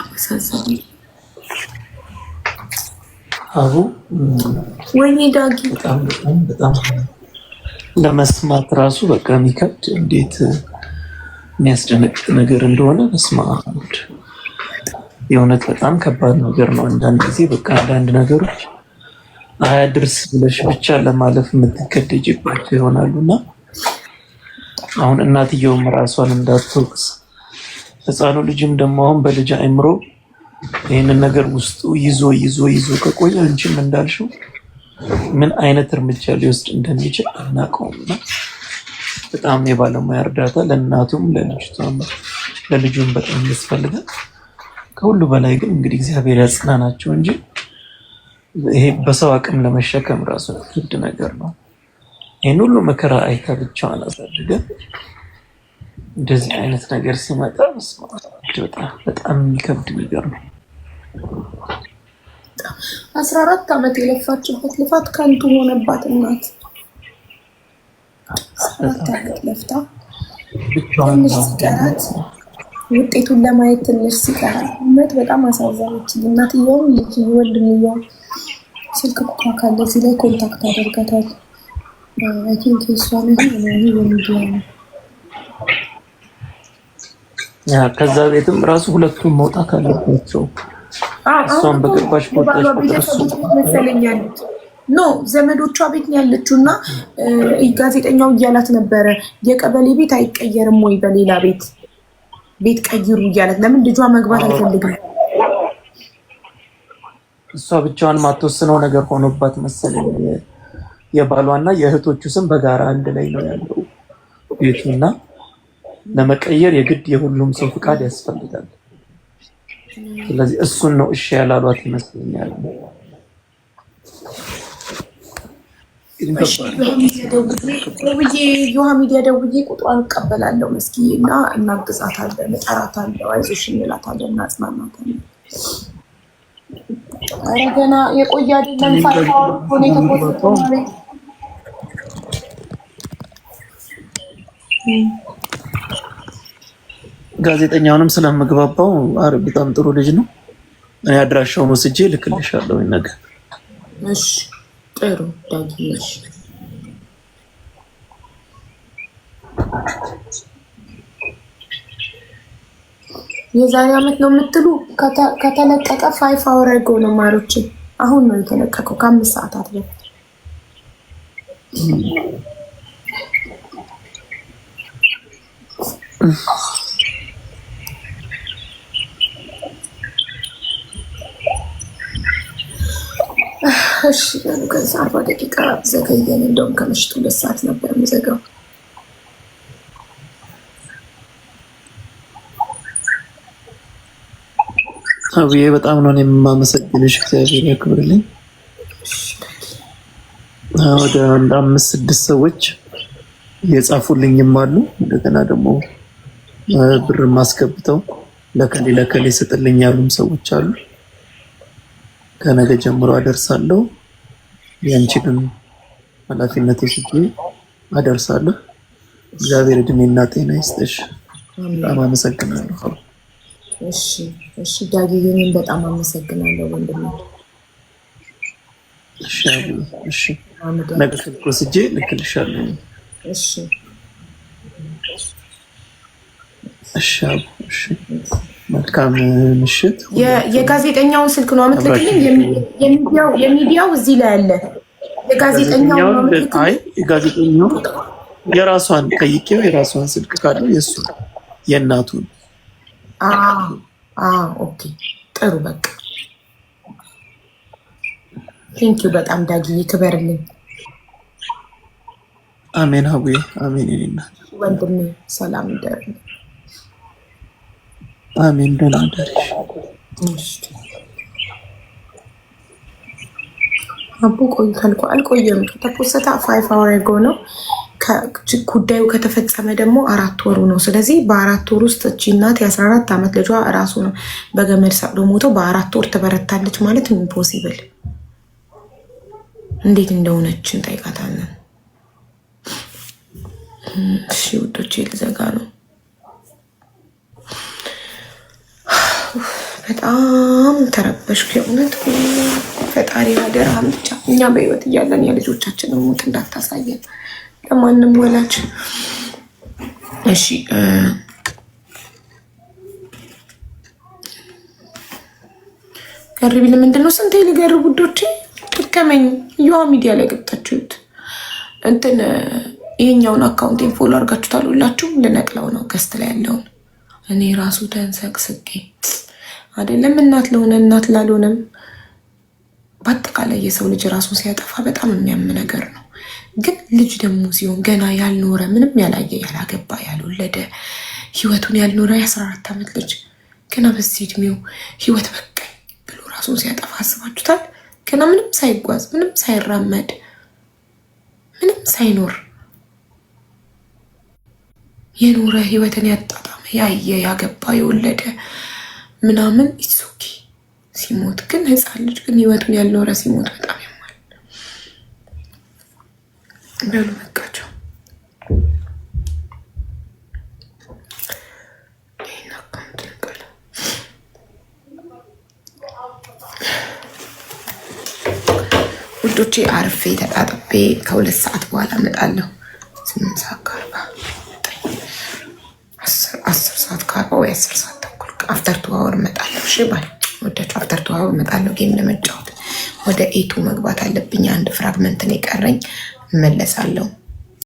አመሳሳቢ አቡ ወይኔ ዳጊ በጣም ለመስማት ራሱ በቃ የሚከብድ እንዴት የሚያስደነግጥ ነገር እንደሆነ መስማ የእውነት በጣም ከባድ ነገር ነው። አንዳንድ ጊዜ በቃ አንዳንድ ነገሮች አያድርስ ብለሽ ብቻ ለማለፍ የምትገደጅባቸው ይሆናሉ እና አሁን እናትየውም ራሷን እንዳትወቅስ ህፃኑ ልጅም ደግሞ አሁን በልጅ አይምሮ ይህንን ነገር ውስጡ ይዞ ከቆየ አንቺም እንዳልሽው ምን አይነት እርምጃ ሊወስድ እንደሚችል አናውቀውም እና በጣም የባለሙያ እርዳታ ለእናቱም ለልጁም በጣም ያስፈልጋል። ከሁሉ በላይ ግን እንግዲህ እግዚአብሔር ያጽናናቸው እንጂ ይሄ በሰው አቅም ለመሸከም ራሱ ክብድ ነገር ነው። ይህን ሁሉ መከራ አይታ ብቻዋን አሳድገ እንደዚህ አይነት ነገር ሲመጣ በጣም የሚከብድ ነገር ነው። 14 ዓመት የለፋችበት ልፋት ከንቱ ሆነባት። እናት 14 ዓመት ለፍታ ትንሽ ሲቀራት ውጤቱን ለማየት ትንሽ ሲቀራት እውነት በጣም አሳዘነች። እናትየውም ልጅ ወንድምየው ስልክ ቁጥሯ ካለ እዚህ ላይ ኮንታክት አደርጋታል። አይ ቲንክ እሷን የሚዲያ ነው። ከዛ ቤትም ራሱ ሁለቱም መውጣት አለባቸው። እሷን በገባሽ ቦታሽ መሰለኛለች ኖ ዘመዶቿ ቤት ነው ያለችው እና ጋዜጠኛው እያላት ነበረ የቀበሌ ቤት አይቀየርም ወይ በሌላ ቤት ቀይሩ እያላት። ለምን ልጇ መግባት አይፈልግም። እሷ ብቻዋን ማትወስነው ነገር ሆኖባት መሰለኝ። የባሏና የእህቶቹ ስም በጋራ አንድ ላይ ነው ያለው ቤቱና ለመቀየር የግድ የሁሉም ሰው ፍቃድ ያስፈልጋል። ስለዚህ እሱን ነው እሺ ያላሏት ይመስለኛል። ዮሃ ሚዲያ ደውዬ ቁጥሯን እቀበላለሁ መስኪ እና እናግዛታለን፣ እጠራታለሁ፣ አይዞሽ እንላታለን፣ እናጽናናታለን። ኧረ ገና የቆየ አይደለም ሳይሆን ሆነ የተቆጠው ጋዜጠኛውንም ስለምግባባው በጣም ጥሩ ልጅ ነው። እኔ አድራሻውን ወስጄ ልክልሻለሁ ነገር። እሺ ጥሩ ዳጊሽ። የዛሬ ዓመት ነው የምትሉ ከተለቀቀ 5 አወር አጎ ነው ማሮቼ። አሁን ነው የተለቀቀው ከ5 ሰዓታት በፊት። እሺ ከዛ 40 ደቂቃ ዘገየን። እንደውም ከምሽቱ 2 ሰዓት ነበር የምዘጋው። አብዬ በጣም ነው የማመሰግንሽ። እግዚአብሔር ያክብርልኝ። ወደ 5-6 ሰዎች እየጻፉልኝም አሉ። እንደገና ደግሞ ብር ማስገብተው ለከሌ ስጥልኝ ያሉም ሰዎች አሉ። ከነገ ጀምሮ አደርሳለሁ። ያንቺንም ኃላፊነት ወስጄ አደርሳለሁ። እግዚአብሔር እድሜና ጤና ይስጥሽ። በጣም አመሰግናለሁ። እሺ ዳጊ እኔም በጣም አመሰግናለሁ ወንድሜ። እሺ ነገ ስልክ ወስጄ ልክልሻለሁ። እሺ መልካም ምሽት። የጋዜጠኛውን ስልክ ነው አመትልክልኝ? የሚዲያው እዚህ ላይ አለ። የጋዜጠኛው የራሷን ጠይቄው የራሷን ስልክ ካለው የእሱ የእናቱን። ኦኬ ጥሩ በቃ ቴንኪው በጣም ዳጊዬ ክበርልኝ። አሜን ሀቡዬ አሜን። የኔና ወንድሜ ሰላም ይደርልኝ። አሜን ደህና ደርሽ። አቡ ቆይቷል እኮ አልቆየም። ከተፖሰተ 5 hours ago ነው። ጉዳዩ ከተፈጸመ ደግሞ 4 ወሩ ነው። ስለዚህ በ4 ወር ውስጥ እቺ እናት የ14 ዓመት ልጇ ራሱ ነው በገመድ ሰቅሎ ሞተው በ4 ወር ትበረታለች ማለት ኢምፖሲብል። እንዴት እንደሆነች እንጠይቃታለን። እሺ ውዶቼ ልዘጋ ነው። በጣም ተረበሽኩ የእውነት። ፈጣሪ ሀገርህን ብቻ እኛ በህይወት እያለን የልጆቻችንን ሞት እንዳታሳየን ለማንም ወላጅ። እሺ ገርቢ ለምንድን ነው ስንቴ ልገርብ ውዶቼ? ትከመኝ ዩዋ ሚዲያ ላይ ገብታችሁት እንትን ይሄኛውን አካውንቴን ፎሎ አድርጋችሁታል ሁላችሁም። ልነቅለው ነው ገስት ላይ ያለውን እኔ ራሱ ተንሰቅስቄ አይደለም እናት ለሆነ እናት ላልሆነም በአጠቃላይ የሰው ልጅ ራሱን ሲያጠፋ በጣም የሚያም ነገር ነው። ግን ልጅ ደግሞ ሲሆን ገና ያልኖረ ምንም ያላየ ያላገባ ያልወለደ ህይወቱን ያልኖረ የ14 ዓመት ልጅ ገና በዚህ እድሜው ህይወት በቃኝ ብሎ ራሱን ሲያጠፋ አስባችሁታል? ገና ምንም ሳይጓዝ ምንም ሳይራመድ ምንም ሳይኖር የኖረ ህይወትን ያጣጣመ ያየ ያገባ የወለደ ምናምን ኢትሶኪ ሲሞት ግን ህፃን ልጅ ግን ህይወቱን ያልኖረ ሲሞት በጣም ያማል። በሉ በቃቸው። ውዶቼ አርፌ ተጣጥቤ ከ2 ሰዓት በኋላ እመጣለሁ። 8 ሰዓት ከ40 10 ሰዓት ከ40 ወይ 10 ሰዓት ተኩል አፍተር 2 አወር እመጣለሁ። እሺ ባይ ወዳችሁ አፍተር 2 አወር እመጣለሁ ጌም ለመጫወት። ወደ ኤቱ መግባት አለብኝ። አንድ ፍራግመንት ነው የቀረኝ፣ እመለሳለሁ።